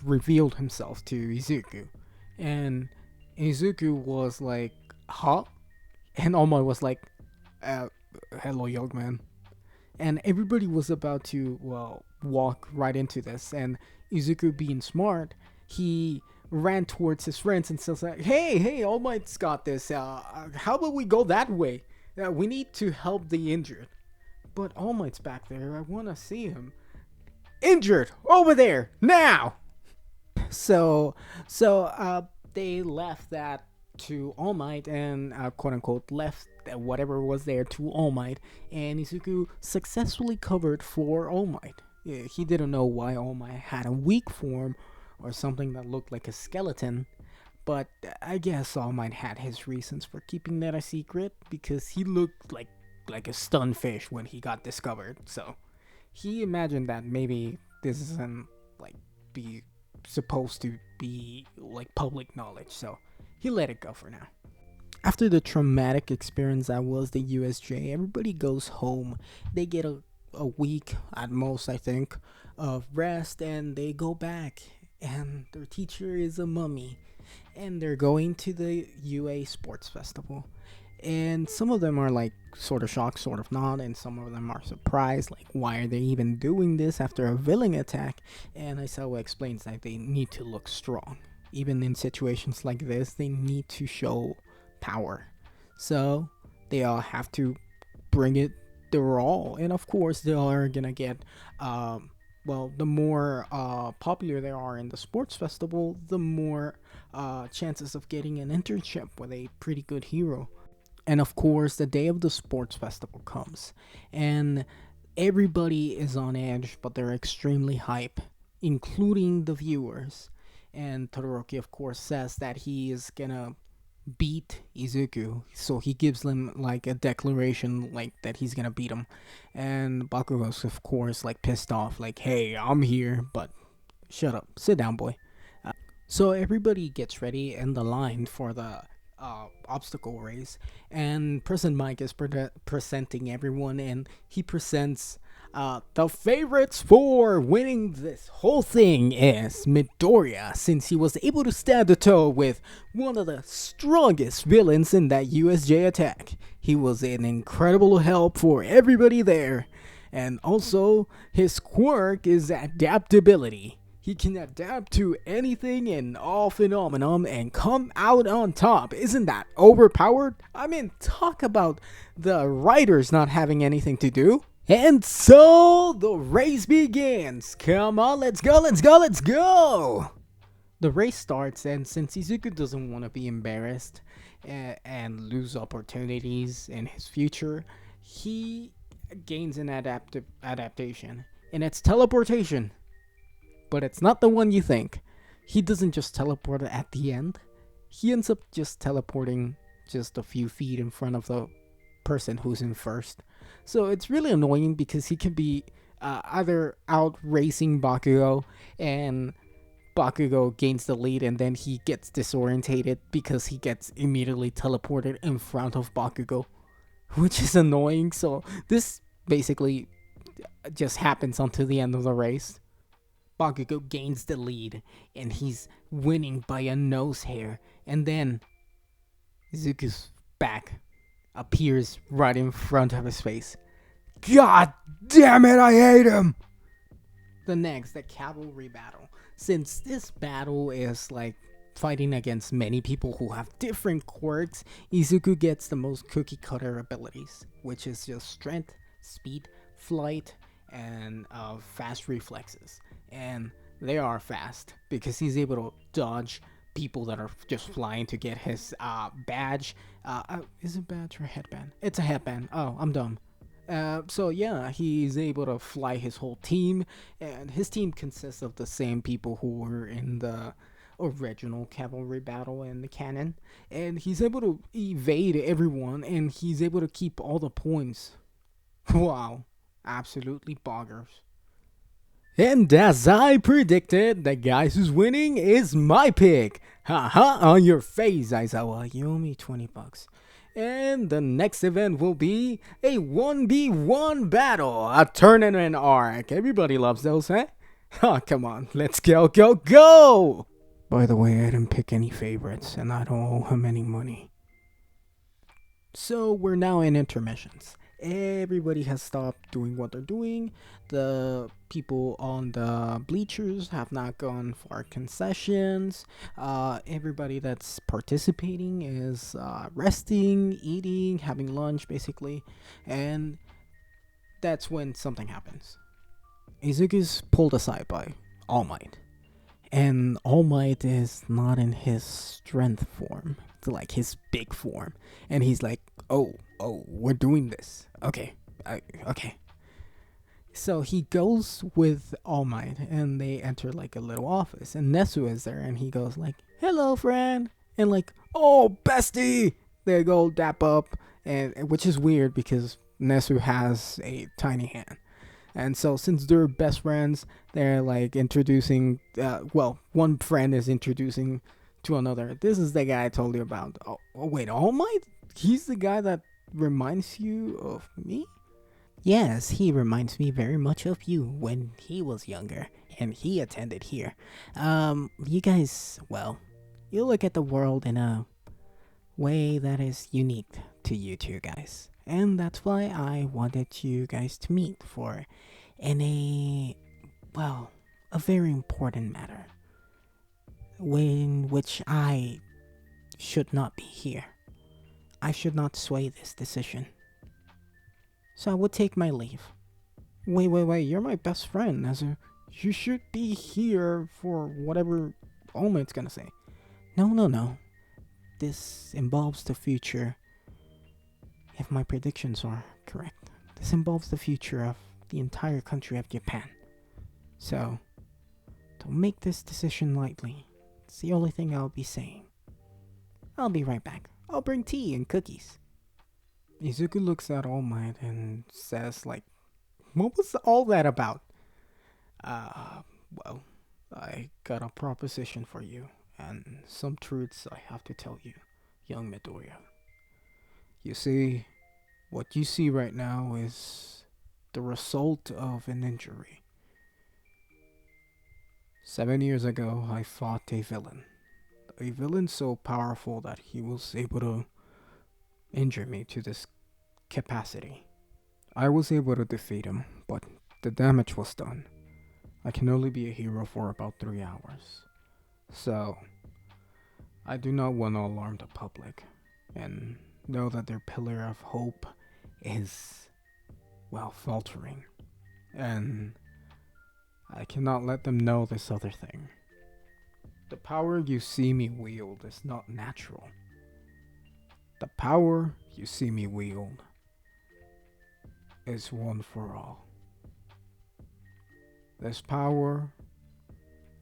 revealed himself to Izuku, and Izuku was like, "Huh?" And All Might was like, "Hello, young man." And everybody was about to walk right into this, and Izuku, being smart, he ran towards his friends and says like, "Hey, All Might's got this. How about we go that way? We need to help the injured." But All Might's back there. I want to see him. "Injured! Over there! Now!" So they left that to All Might and quote unquote left whatever was there to All Might, and Izuku successfully covered for All Might. Yeah, he didn't know why All Might had a weak form or something that looked like a skeleton, but I guess All Might had his reasons for keeping that a secret because he looked like a stunned fish when he got discovered. So he imagined that maybe this isn't like be supposed to be like public knowledge, so he let it go for now. After the traumatic experience that was the USJ, everybody goes home. They get a week at most, I think, of rest, and they go back, and their teacher is a mummy, and they're going to the UA Sports Festival. And some of them are like sort of shocked, sort of not, and some of them are surprised, like why are they even doing this after a villain attack? And Aisawa explains that they need to look strong. Even in situations like this, they need to show power. So they all have to bring it their all. And of course, they are gonna get, the more popular they are in the sports festival, the more chances of getting an internship with a pretty good hero. And of course, the day of the sports festival comes, and everybody is on edge, but they're extremely hype, including the viewers. And Todoroki, of course, says that he is gonna beat Izuku, so he gives them like a declaration like that he's gonna beat him. And Bakugo's, of course, like pissed off, like, "Hey, I'm here, but shut up, sit down, boy." So everybody gets ready in the line for the obstacle race, and President Mike is presenting everyone, and he presents the favorites for winning this whole thing is Midoriya, since he was able to stand a toe with one of the strongest villains in that USJ attack. He was an incredible help for everybody there. And also, his quirk is adaptability. He can adapt to anything and all phenomenon and come out on top. Isn't that overpowered? I mean, talk about the writers not having anything to do. And so the race begins. Come on, let's go, let's go, let's go. The race starts, and since Izuku doesn't want to be embarrassed and lose opportunities in his future, he gains an adaptation, and it's teleportation. But it's not the one you think. He doesn't just teleport at the end. He ends up just teleporting just a few feet in front of the person who's in first. So it's really annoying because he can be either out racing Bakugo and Bakugo gains the lead and then he gets disorientated because he gets immediately teleported in front of Bakugo, which is annoying. So this basically just happens until the end of the race. Bakugo gains the lead and he's winning by a nose hair, and then Izuku's back appears right in front of his face. God damn it, I hate him! The cavalry battle. Since this battle is like fighting against many people who have different quirks, Izuku gets the most cookie cutter abilities, which is just strength, speed, flight, and fast reflexes. And they are fast because he's able to dodge people that are just flying to get his badge. Is it badge or headband? It's a headband. Oh, I'm dumb. So yeah, he's able to fly his whole team, and his team consists of the same people who were in the original cavalry battle in the canon, and he's able to evade everyone, and he's able to keep all the points. Wow, absolutely boggers. And as I predicted, the guy who's winning is my pick. Haha, on your face, Aizawa. You owe me $20. And the next event will be a 1v1 battle, a tournament arc. Everybody loves those, eh? Oh, come on, let's go, go, go! By the way, I didn't pick any favorites, and I don't owe him any money. So we're now in intermissions. Everybody has stopped doing what they're doing. The people on the bleachers have not gone for concessions. Everybody that's participating is resting, eating, having lunch, basically. And that's when something happens. Izuku's pulled aside by All Might. And All Might is not in his strength form. It's like his big form. And he's like, oh, we're doing this. Okay. So he goes with All Might, and they enter like a little office, and Nesu is there, and he goes like, hello, friend. And like, oh, bestie. They go dap up, and which is weird because Nesu has a tiny hand. And so since they're best friends, they're like introducing, one friend is introducing to another. This is the guy I told you about. Oh wait, All Might? He's the guy that reminds you of me? Yes, he reminds me very much of you when he was younger and he attended here. You guys, well, you look at the world in a way that is unique to you two guys. And that's why I wanted you guys to meet a very important matter. In which I should not be here. I should not sway this decision. So I would take my leave. Wait, you're my best friend, Nezu. You should be here for whatever All Might's gonna say. No. This involves the future. If my predictions are correct, this involves the future of the entire country of Japan. So, don't make this decision lightly. It's the only thing I'll be saying. I'll be right back. I'll bring tea and cookies. Izuku looks at All Might and says, like, what was all that about? Well, I got a proposition for you, and some truths I have to tell you, young Midoriya. You see, what you see right now is the result of an injury. 7 years ago, I fought a villain. A villain so powerful that he was able to injure me to this capacity. I was able to defeat him, but the damage was done. I can only be a hero for about 3 hours. So, I do not want to alarm the public, and know that their pillar of hope is, well, faltering. And I cannot let them know this other thing. The power you see me wield is not natural. The power you see me wield is one for all. This power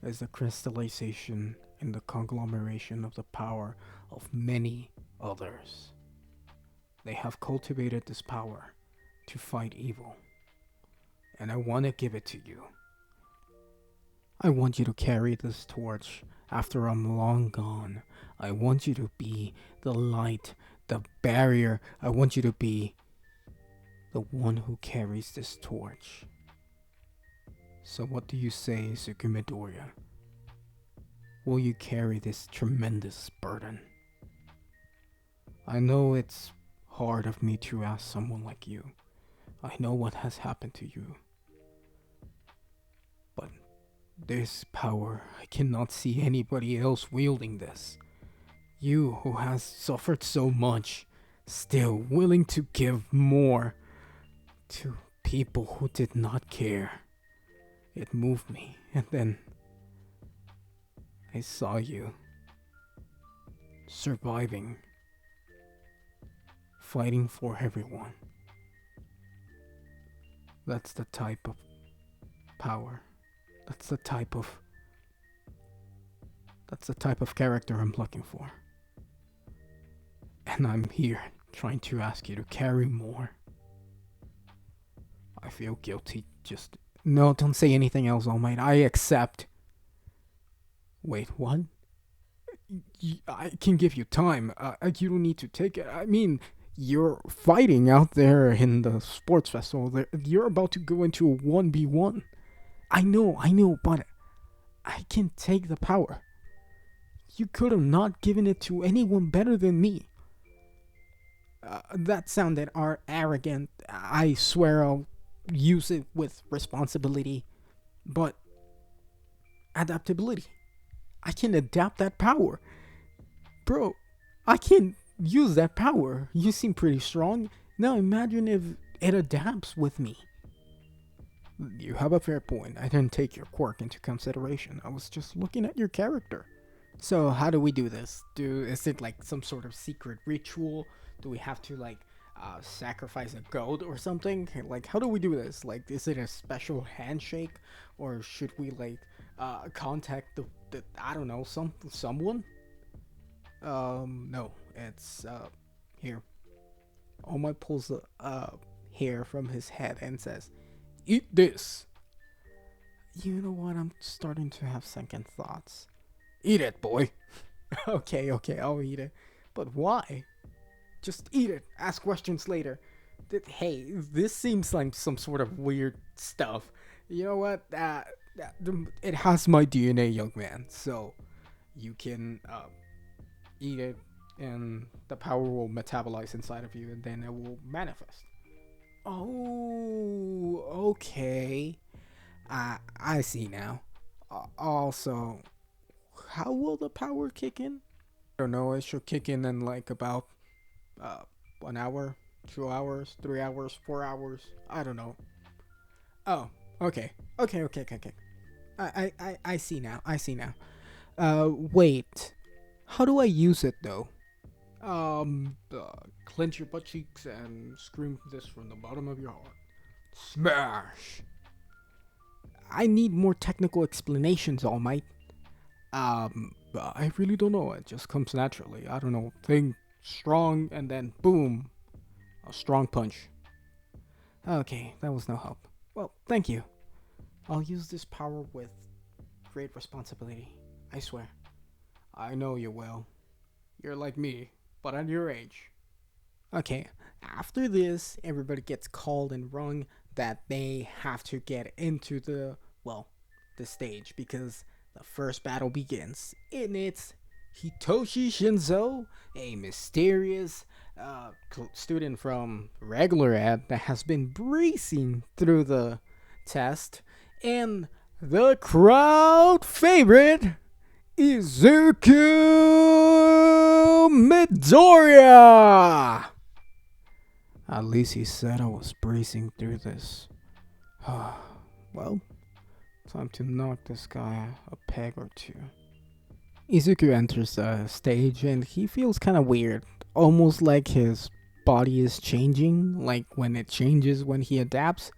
is the crystallization and the conglomeration of the power of many others. They have cultivated this power to fight evil, and I want to give it to you. I want you to carry this torch after I'm long gone. I want you to be the light, the barrier. I want you to be the one who carries this torch. So what do you say, Izuku Midoriya? Will you carry this tremendous burden? I know it's hard of me to ask someone like you. I know what has happened to you. But this power, I cannot see anybody else wielding this. You who has suffered so much, still willing to give more to people who did not care. It moved me, and then I saw you surviving, fighting for everyone. That's the type of power. That's the type of character I'm looking for. And I'm here trying to ask you to carry more. I feel guilty. Just no, don't say anything else, All Might. I accept. Wait, what? I can give you time. You don't need to take it. I mean, you're fighting out there in the sports festival. You're about to go into a 1v1. I know, but I can take the power. You could have not given it to anyone better than me. That sounded arrogant. I swear I'll use it with responsibility. But adaptability. I can adapt that power. Bro, I can use that power. You seem pretty strong. Now imagine if it adapts with me. You have a fair point. I didn't take your quirk into consideration. I was just looking at your character. So how do we do this? Is it like some sort of secret ritual? Do we have to sacrifice a goat or something? Like, how do we do this? Like, is it a special handshake, or should we contact the I don't know, someone? No, it's here. All Might pulls the hair from his head and says, "Eat this." You know what? I'm starting to have second thoughts. Eat it, boy. okay, I'll eat it. But why? Just eat it. Ask questions later. Hey, this seems like some sort of weird stuff. You know what? It has my DNA, young man. So you can eat it, and the power will metabolize inside of you, and then it will manifest. Oh, okay. I see now. Also, how will the power kick in? I don't know. It should kick in about 1 hour, 2 hours, 3 hours, 4 hours. I don't know. Oh, okay. I see now. Wait. How do I use it though? Clench your butt cheeks and scream this from the bottom of your heart. Smash! I need more technical explanations, All Might. I really don't know. It just comes naturally. I don't know. Think strong and then boom. A strong punch. Okay, that was no help. Well, thank you. I'll use this power with great responsibility. I swear. I know you will. You're like me, but at your age. Okay, after this, everybody gets called and rung that they have to get into the stage, because the first battle begins, and it's Hitoshi Shinzo, a mysterious student from regular ed that has been breezing through the test, and the crowd favorite, Izuku Midoriya. At least he said I was breezing through this. Well, time to knock this guy a peg or two. Izuku enters the stage and he feels kind of weird, almost like his body is changing, like when it changes when he adapts,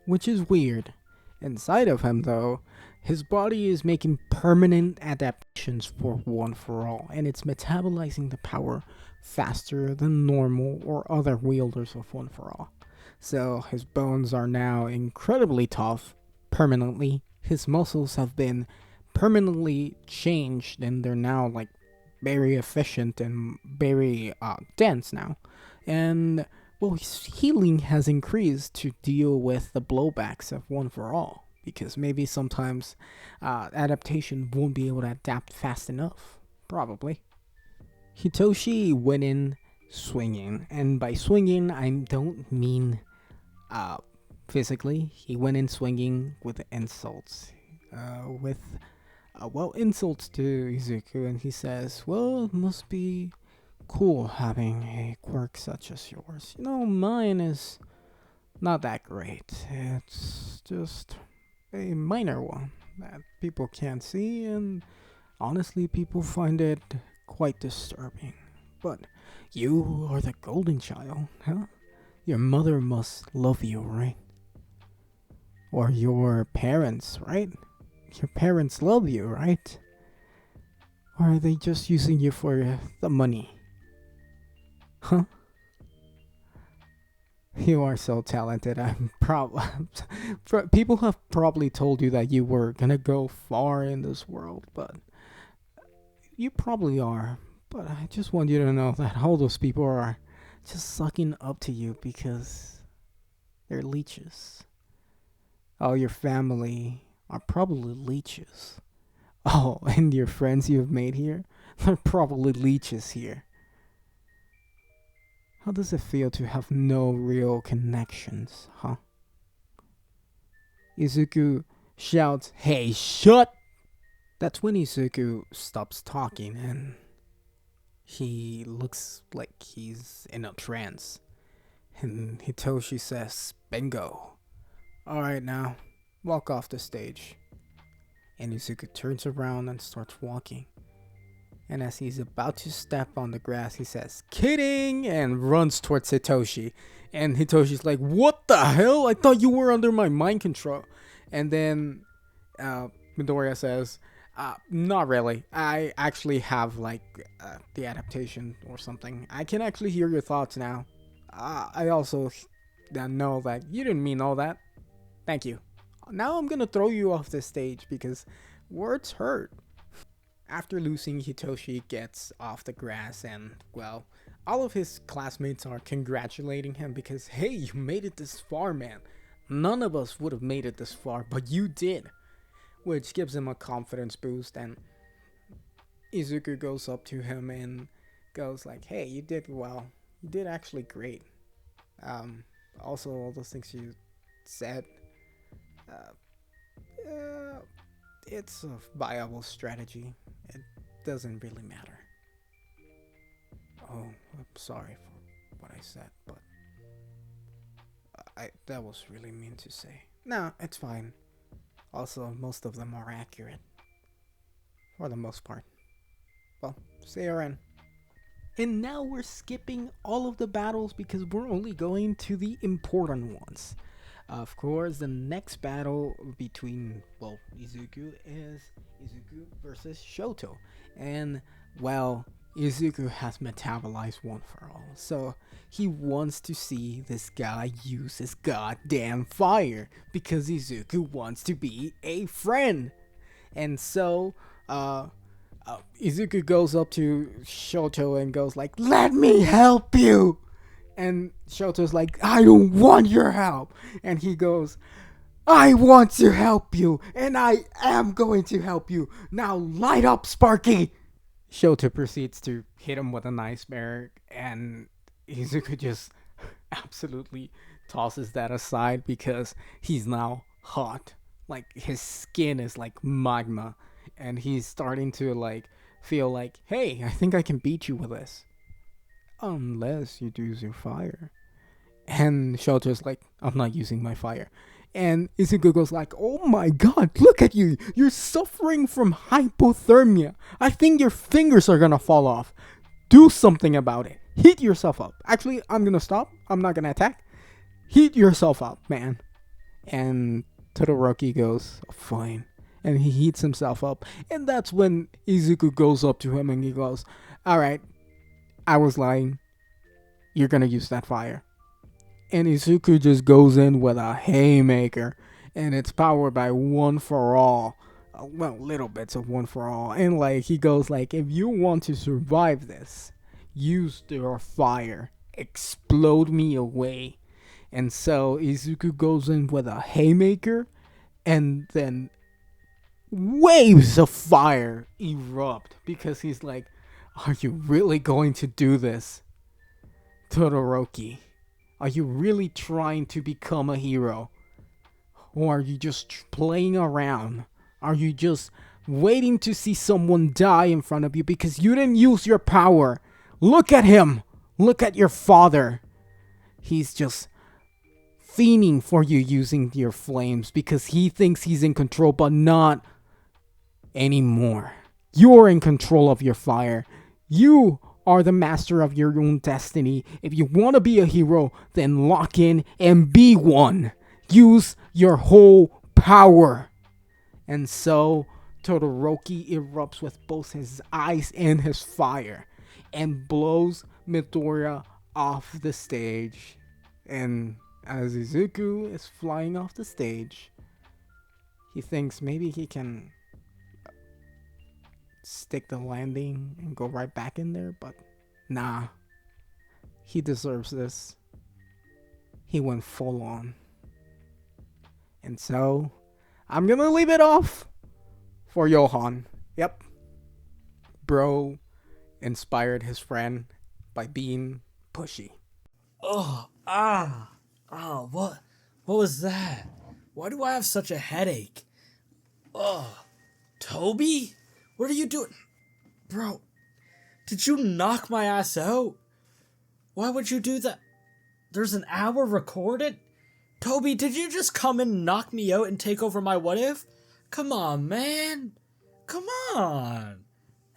which is weird. Inside of him, though, his body is making permanent adaptations for One for All, and it's metabolizing the power faster than normal or other wielders of One for All. So his bones are now incredibly tough, permanently. His muscles have been permanently changed, and they're now like very efficient and very dense now. And well, his healing has increased to deal with the blowbacks of One for All, because maybe sometimes adaptation won't be able to adapt fast enough. Probably. Hitoshi went in swinging, and by swinging I don't mean physically. He went in swinging with insults, insults to Izuku, and he says, "Well, it must be cool having a quirk such as yours. You know, mine is not that great. It's just a minor one that people can't see, and honestly, people find it quite disturbing. But you are the golden child, huh? Your mother must love you, right? Or your parents, right? Your parents love you, right? Or are they just using you for the money? Huh? You are so talented. People have probably told you that you were gonna go far in this world, but you probably are. But I just want you to know that all those people are just sucking up to you because they're leeches. All your family are probably leeches. Oh, and your friends you've made here, they're probably leeches here. How does it feel to have no real connections, huh?" Izuku shouts, "Hey, shut!" That's when Izuku stops talking and he looks like he's in a trance. And Hitoshi says, "Bingo. Alright now, walk off the stage." And Izuku turns around and starts walking. And as he's about to step on the grass, he says, "Kidding!" and runs towards Hitoshi. And Hitoshi's like, "What the hell? I thought you were under my mind control." And then Midoriya says, "Not really. I actually have the adaptation or something. I can actually hear your thoughts now. I also know that you didn't mean all that. Thank you. Now I'm gonna throw you off the stage because words hurt." After losing, Hitoshi gets off the grass and, well, all of his classmates are congratulating him because, "Hey, you made it this far, man. None of us would have made it this far, but you did." Which gives him a confidence boost, and Izuku goes up to him and goes like, "Hey, you did well. You did actually great. Also, all those things you said, it's a viable strategy. It doesn't really matter." "Oh, I'm sorry for what I said, but that was really mean to say." "No, it's fine. Also, most of them are accurate. For the most part. Well, see you in." And now we're skipping all of the battles because we're only going to the important ones. Of course, the next battle between, Izuku is Izuku versus Shoto. And, Izuku has metabolized One for All. So, he wants to see this guy use his goddamn fire because Izuku wants to be a friend. And so, Izuku goes up to Shoto and goes like, "Let me help you!" And Shoto's like, "I don't want your help." And he goes, "I want to help you, and I am going to help you. Now light up, Sparky!" Shoto proceeds to hit him with an ice bear, and Izuku just absolutely tosses that aside because he's now hot. Like his skin is like magma, and he's starting to like feel like, hey, I think I can beat you with this, unless you use your fire. And Shoto's like, I'm not using my fire. And Izuku goes like, oh my god, look at you. You're suffering from hypothermia. I think your fingers are gonna fall off. Do something about it. Heat yourself up. Actually, I'm gonna stop. I'm not gonna attack. Heat yourself up, man. And Todoroki goes, oh, fine. And he heats himself up. And that's when Izuku goes up to him and he goes, alright, I was lying. You're gonna use that fire. And Izuku just goes in with a haymaker. And it's powered by One for All. Well, little bits of One for All. And like he goes like, if you want to survive this, use your fire. Explode me away. And so Izuku goes in with a haymaker, and then waves of fire erupt because he's like, are you really going to do this, Todoroki? Are you really trying to become a hero? Or are you just playing around? Are you just waiting to see someone die in front of you because you didn't use your power? Look at him! Look at your father! He's just fiending for you using your flames because he thinks he's in control, but not anymore. You're in control of your fire. You are the master of your own destiny. If you want to be a hero, then lock in and be one. Use your whole power. And so Todoroki erupts with both his ice and his fire and blows Midoriya off the stage. And as Izuku is flying off the stage, he thinks maybe he can stick the landing and go right back in there, but nah. He deserves this. He went full on. And so, I'm gonna leave it off for Johan. Yep. Bro inspired his friend by being pushy. What was that? Why do I have such a headache? Toby? What are you doing? Bro, did you knock my ass out? Why would you do that? There's an hour recorded? Toby, did you just come and knock me out and take over my what if? Come on, man. Come on.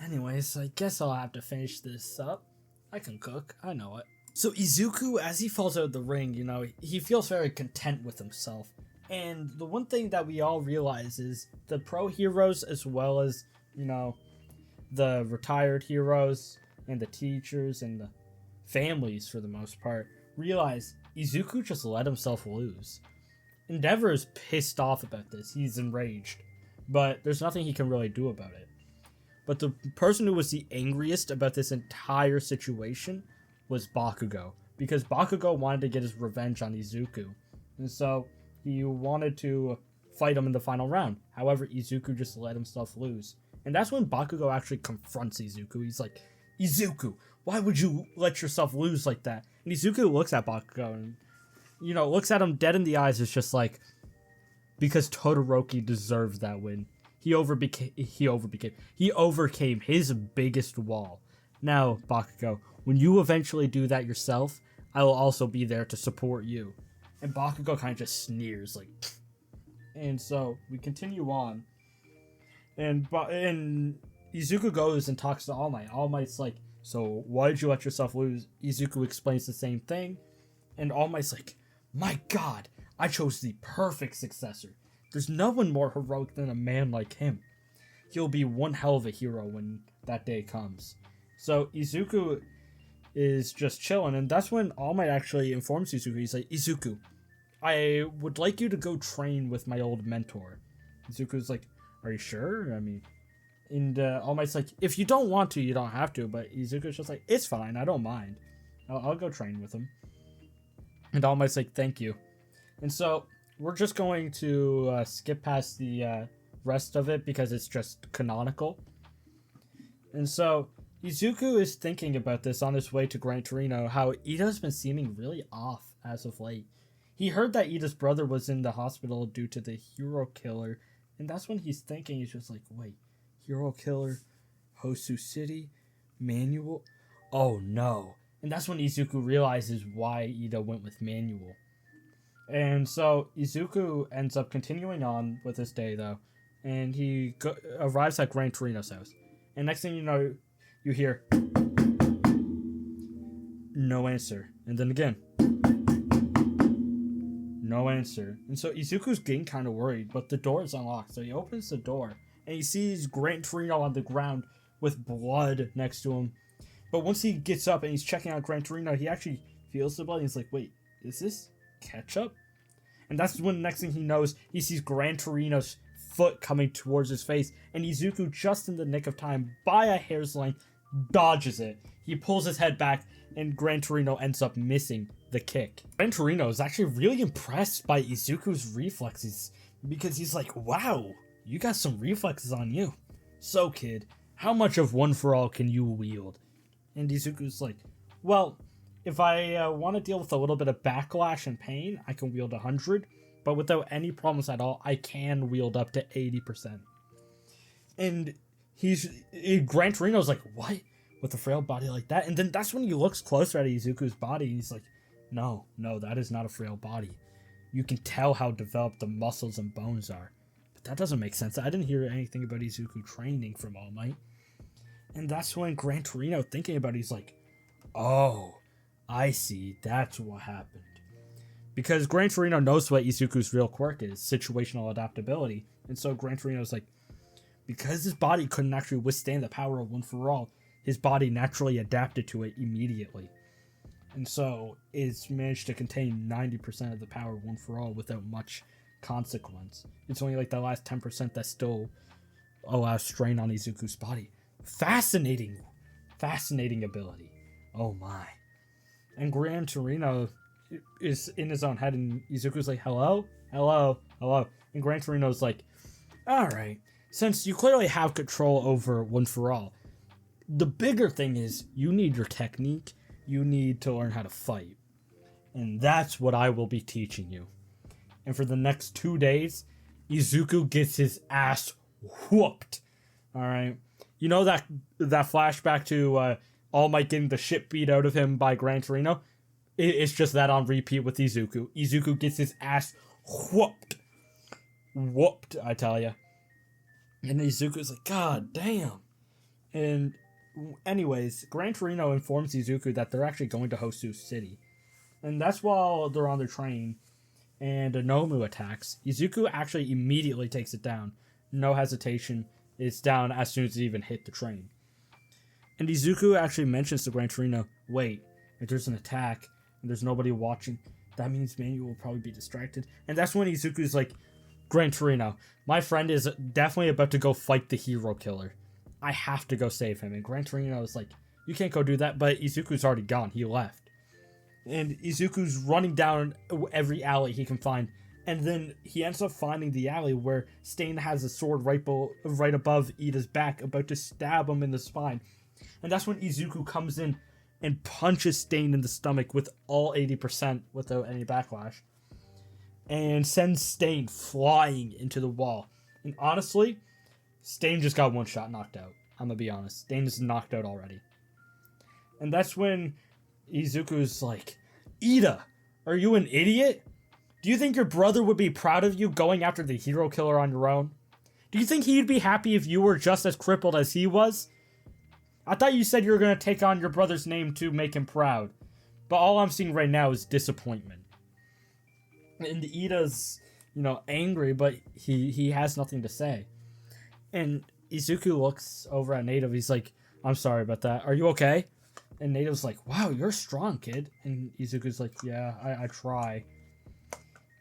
Anyways, I guess I'll have to finish this up. I can cook, I know it. So Izuku, as he falls out of the ring, he feels very content with himself. And the one thing that we all realize is the pro heroes, as well as, the retired heroes and the teachers and the families for the most part, realize Izuku just let himself lose. Endeavor is pissed off about this. He's enraged. But there's nothing he can really do about it. But the person who was the angriest about this entire situation was Bakugo. Because Bakugo wanted to get his revenge on Izuku. And so he wanted to fight him in the final round. However, Izuku just let himself lose. And that's when Bakugo actually confronts Izuku. He's like, Izuku, why would you let yourself lose like that? And Izuku looks at Bakugo and, looks at him dead in the eyes. It's just like, because Todoroki deserves that win. He overcame his biggest wall. Now, Bakugo, when you eventually do that yourself, I will also be there to support you. And Bakugo kind of just sneers, like, and so we continue on. And Izuku goes and talks to All Might. All Might's like, so why did you let yourself lose? Izuku explains the same thing. And All Might's like, my god, I chose the perfect successor. There's no one more heroic than a man like him. He'll be one hell of a hero when that day comes. So Izuku is just chilling, and that's when All Might actually informs Izuku. He's like, Izuku, I would like you to go train with my old mentor. Izuku's like, are you sure? And All Might's like, if you don't want to, you don't have to. But Izuku's just like, it's fine, I don't mind. I'll go train with him. And All Might's like, thank you. And so we're just going to skip past the rest of it because it's just canonical. And so Izuku is thinking about this on his way to Gran Torino, how Ida's been seeming really off as of late. He heard that Ida's brother was in the hospital due to the hero killer, and that's when he's thinking, he's just like, wait, hero killer, Hosu City, Manual? Oh no. And that's when Izuku realizes why Ida went with Manual. And so Izuku ends up continuing on with his day though, and he arrives at Gran Torino's house. And next thing you know, you hear no answer, and then again no answer. And so Izuku's getting kind of worried, but the door is unlocked. So he opens the door and he sees Gran Torino on the ground with blood next to him. But once he gets up and he's checking out Gran Torino, he actually feels the blood. And he's like, wait, is this ketchup? And that's when the next thing he knows, he sees Gran Torino's foot coming towards his face. And Izuku, just in the nick of time, by a hair's length, dodges it. He pulls his head back, and Gran Torino ends up missing the kick. Gran Torino is actually really impressed by Izuku's reflexes, because he's like, wow, you got some reflexes on you. So kid, how much of One For All can you wield? And Izuku's like, well, if I want to deal with a little bit of backlash and pain, I can wield 100, but without any problems at all, I can wield up to 80%. And Gran Torino's like, what? With a frail body like that? And then that's when he looks closer at Izuku's body, and he's like, no, that is not a frail body. You can tell how developed the muscles and bones are. But that doesn't make sense. I didn't hear anything about Izuku training from All Might. And that's when Gran Torino, thinking about it, he's like, oh, I see, that's what happened. Because Gran Torino knows what Izuku's real quirk is, situational adaptability. And so Gran Torino's like, because his body couldn't actually withstand the power of One For All, his body naturally adapted to it immediately. And so it's managed to contain 90% of the power of One For All without much consequence. It's only like the last 10% that still allows strain on Izuku's body. Fascinating ability. Oh my. And Gran Torino is in his own head, and Izuku's like, hello? And Gran Torino's like, alright, since you clearly have control over One For All, the bigger thing is you need your technique, you need to learn how to fight. And that's what I will be teaching you. And for the next 2 days, Izuku gets his ass whooped. Alright? You know that flashback to All Might getting the shit beat out of him by Gran Torino? It's just that on repeat with Izuku. Izuku gets his ass whooped. Whooped, I tell ya. And Izuku's like, god damn. And anyways, Gran Torino informs Izuku that they're actually going to Hosu City. And that's while they're on their train, and Nomu attacks. Izuku actually immediately takes it down. No hesitation. It's down as soon as it even hit the train. And Izuku actually mentions to Gran Torino, wait, if there's an attack and there's nobody watching, that means Manual will probably be distracted. And that's when Izuku's like, Gran Torino, my friend is definitely about to go fight the hero killer. I have to go save him. And Gran Torino is like, you can't go do that, but Izuku's already gone. He left. And Izuku's running down every alley he can find. And then he ends up finding the alley where Stain has a sword right above Ida's back, about to stab him in the spine. And that's when Izuku comes in and punches Stain in the stomach with all 80% without any backlash. And sends Stain flying into the wall. And honestly, Stain just got one shot knocked out. I'm gonna be honest. Stain is knocked out already. And that's when Izuku's like, Ida, are you an idiot? Do you think your brother would be proud of you going after the hero killer on your own? Do you think he'd be happy if you were just as crippled as he was? I thought you said you were going to take on your brother's name to make him proud. But all I'm seeing right now is disappointment. And Ida's, angry, but he has nothing to say. And Izuku looks over at Native. He's like, I'm sorry about that. Are you okay? And Native's like, wow, you're strong, kid. And Izuku's like, yeah, I try.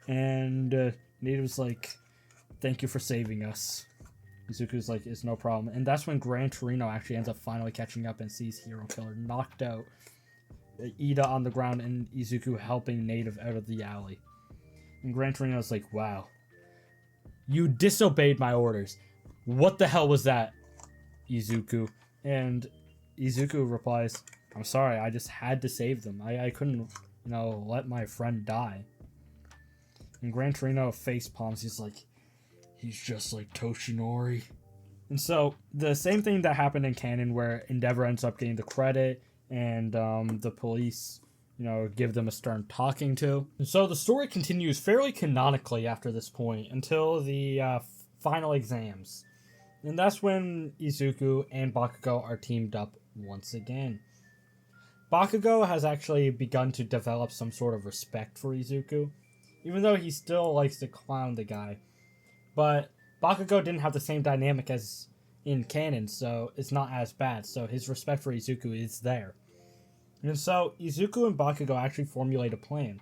And Native's like, thank you for saving us. Izuku's like, it's no problem. And that's when Gran Torino actually ends up finally catching up and sees Hero Killer knocked out, Ida on the ground, and Izuku helping Native out of the alley. And Gran Torino's like, wow, you disobeyed my orders. What the hell was that, Izuku? And Izuku replies, I'm sorry, I just had to save them. I couldn't, let my friend die. And Gran Torino face palms. He's like, he's just like Toshinori. And so the same thing that happened in canon where Endeavor ends up getting the credit and the police, give them a stern talking to. And so the story continues fairly canonically after this point until the final exams. And that's when Izuku and Bakugo are teamed up once again. Bakugo has actually begun to develop some sort of respect for Izuku, even though he still likes to clown the guy. But Bakugo didn't have the same dynamic as in canon, so it's not as bad. So his respect for Izuku is there. And so Izuku and Bakugo actually formulate a plan.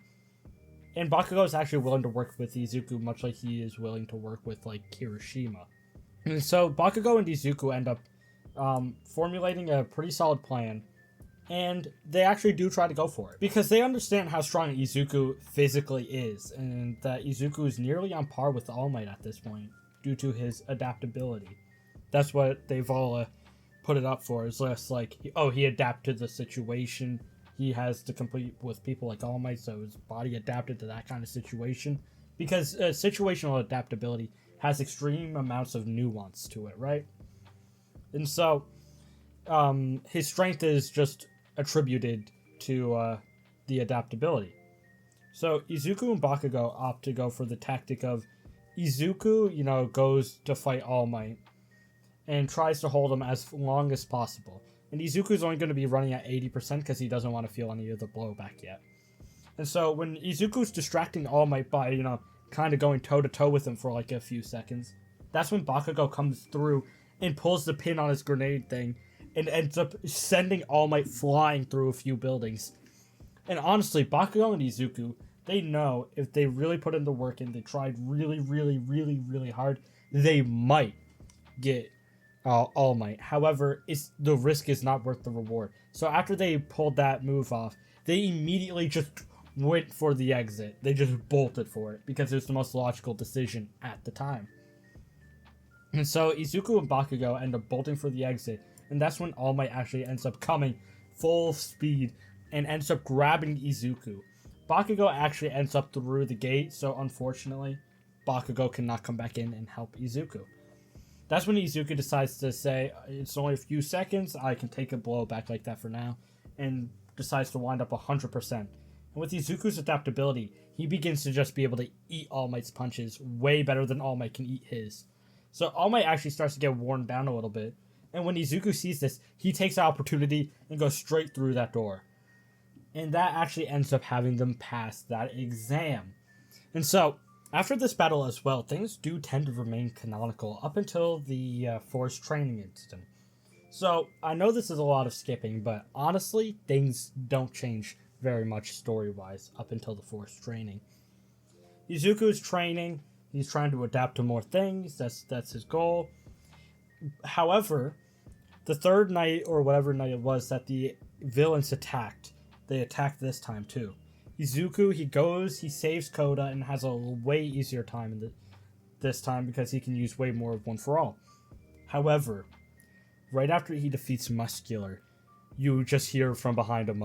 And Bakugo is actually willing to work with Izuku, much like he is willing to work with, like, Kirishima. And so Bakugo and Izuku end up formulating a pretty solid plan. And they actually do try to go for it. Because they understand how strong Izuku physically is. And that Izuku is nearly on par with All Might at this point, due to his adaptability. That's what they've all put it up for. It's just like, he adapted to the situation. He has to compete with people like All Might, so his body adapted to that kind of situation. Because situational adaptability has extreme amounts of nuance to it, right? And so, his strength is just attributed to the adaptability. So Izuku and Bakugo opt to go for the tactic of Izuku, goes to fight All Might and tries to hold him as long as possible. And Izuku's only going to be running at 80% because he doesn't want to feel any of the blowback yet. And so when Izuku's distracting All Might by, kind of going toe-to-toe with him for like a few seconds, that's when Bakugo comes through and pulls the pin on his grenade thing and ends up sending All Might flying through a few buildings. And honestly, Bakugo and Izuku, they know if they really put in the work and they tried really, really, really, really hard, they might get All Might. However, the risk is not worth the reward. So after they pulled that move off, they immediately just went for the exit. They just bolted for it because it was the most logical decision at the time. And so Izuku and Bakugo end up bolting for the exit, and that's when All Might actually ends up coming full speed and ends up grabbing Izuku. Bakugo actually ends up through the gate, so unfortunately, Bakugo cannot come back in and help Izuku. That's when Izuku decides to say, it's only a few seconds, I can take a blow back like that for now, and decides to wind up 100%. And with Izuku's adaptability, he begins to just be able to eat All Might's punches way better than All Might can eat his. So All Might actually starts to get worn down a little bit, and when Izuku sees this, he takes the opportunity and goes straight through that door. And that actually ends up having them pass that exam. And so, after this battle as well, things do tend to remain canonical up until the forced training incident. So, I know this is a lot of skipping, but honestly, things don't change very much story-wise up until the forced training. Izuku's training, he's trying to adapt to more things, that's his goal. However, the third night, or whatever night it was, that the villains attacked, they attacked this time too. Izuku, he saves Koda and has a way easier time this time because he can use way more of One for All. However, right after he defeats Muscular, you just hear from behind him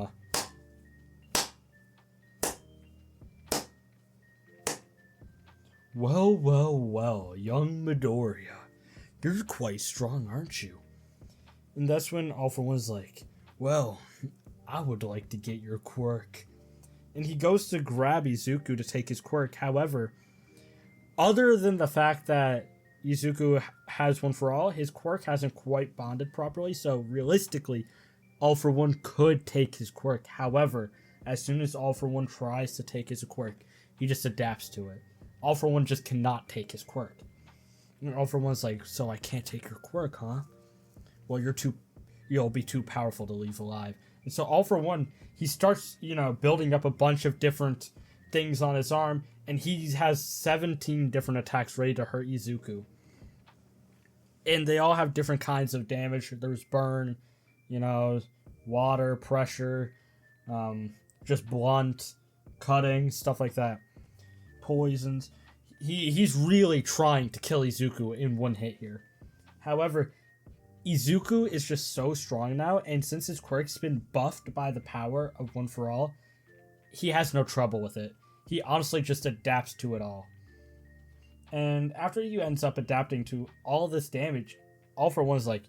well, well, well, young Midoriya, you're quite strong, aren't you? And that's when All For One's like, well, I would like to get your quirk. And he goes to grab Izuku to take his quirk. However, other than the fact that Izuku has One for All, his quirk hasn't quite bonded properly, so realistically, All For One could take his quirk. However, as soon as All For One tries to take his quirk, he just adapts to it. All For One just cannot take his quirk. And All For One's like, so I can't take your quirk, huh? Well, you'll be too powerful to leave alive. And so All For One, he starts, building up a bunch of different things on his arm, and he has 17 different attacks ready to hurt Izuku. And they all have different kinds of damage. There's burn, water, pressure, just blunt, cutting, stuff like that. Poisons. He's really trying to kill Izuku in one hit here. However, Izuku is just so strong now, and since his quirk's been buffed by the power of One For All, he has no trouble with it. He honestly just adapts to it all. And after he ends up adapting to all this damage, All For One is like,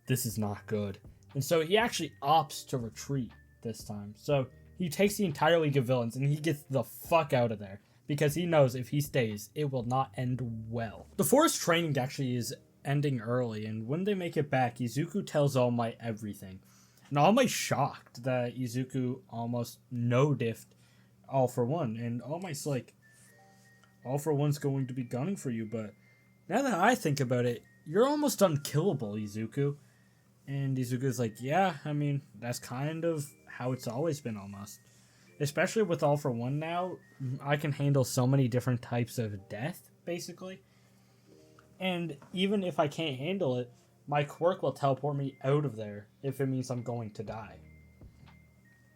this is not good. And so he actually opts to retreat this time. So he takes the entire League of Villains and he gets the fuck out of there. Because he knows if he stays, it will not end well. The forest training actually is ending early, and when they make it back, Izuku tells All Might everything. And All Might's shocked that Izuku almost no-diffed All For One. And All Might's like, All For One's going to be gunning for you, but now that I think about it, you're almost unkillable, Izuku. And Izuku's like, yeah, I mean, that's kind of how it's always been almost. Especially with All For One now, I can handle so many different types of death, basically. And even if I can't handle it, my quirk will teleport me out of there if it means I'm going to die.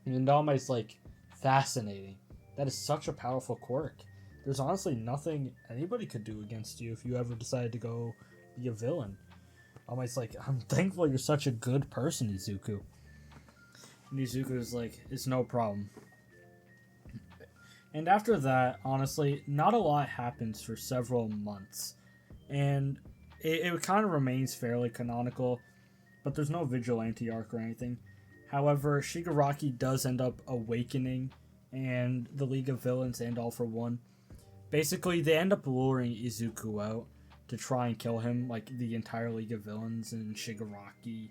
And All Might's like, fascinating. That is such a powerful quirk. There's honestly nothing anybody could do against you if you ever decide to go be a villain. All Might's like, I'm thankful you're such a good person, Izuku. And Izuku's like, it's no problem. And after that, honestly, not a lot happens for several months. And it kind of remains fairly canonical, but there's no vigilante arc or anything. However, Shigaraki does end up awakening, and the League of Villains and All For One. Basically, they end up luring Izuku out to try and kill him, like the entire League of Villains and Shigaraki,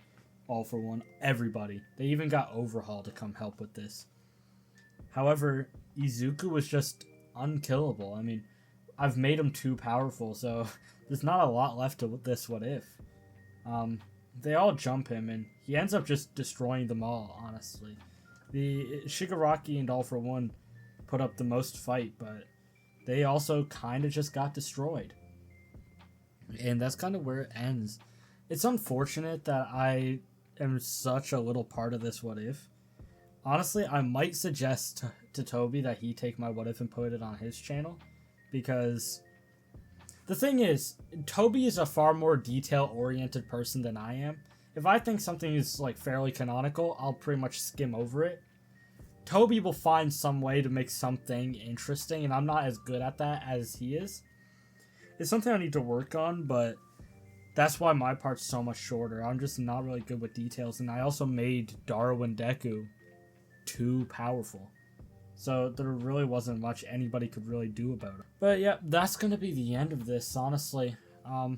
All For One, everybody. They even got Overhaul to come help with this. However, Izuku was just unkillable. I mean, I've made him too powerful, so there's not a lot left to this what if. They all jump him, and he ends up just destroying them all, honestly. The Shigaraki and All For One put up the most fight, but they also kind of just got destroyed. And that's kind of where it ends. It's unfortunate that I am such a little part of this what if. Honestly, I might suggest to Toby that he take my what if and put it on his channel, because the thing is, Toby is a far more detail-oriented person than I am. If I think something is like fairly canonical, I'll pretty much skim over it. Toby will find some way to make something interesting, and I'm not as good at that as he is. It's something I need to work on, but that's why my part's so much shorter. I'm just not really good with details, and I also made Darwin Deku too powerful. So there really wasn't much anybody could really do about it. But yeah, that's going to be the end of this, honestly. I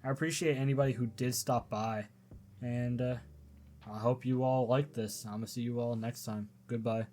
appreciate anybody who did stop by, and I hope you all like this. I'm going to see you all next time. Goodbye.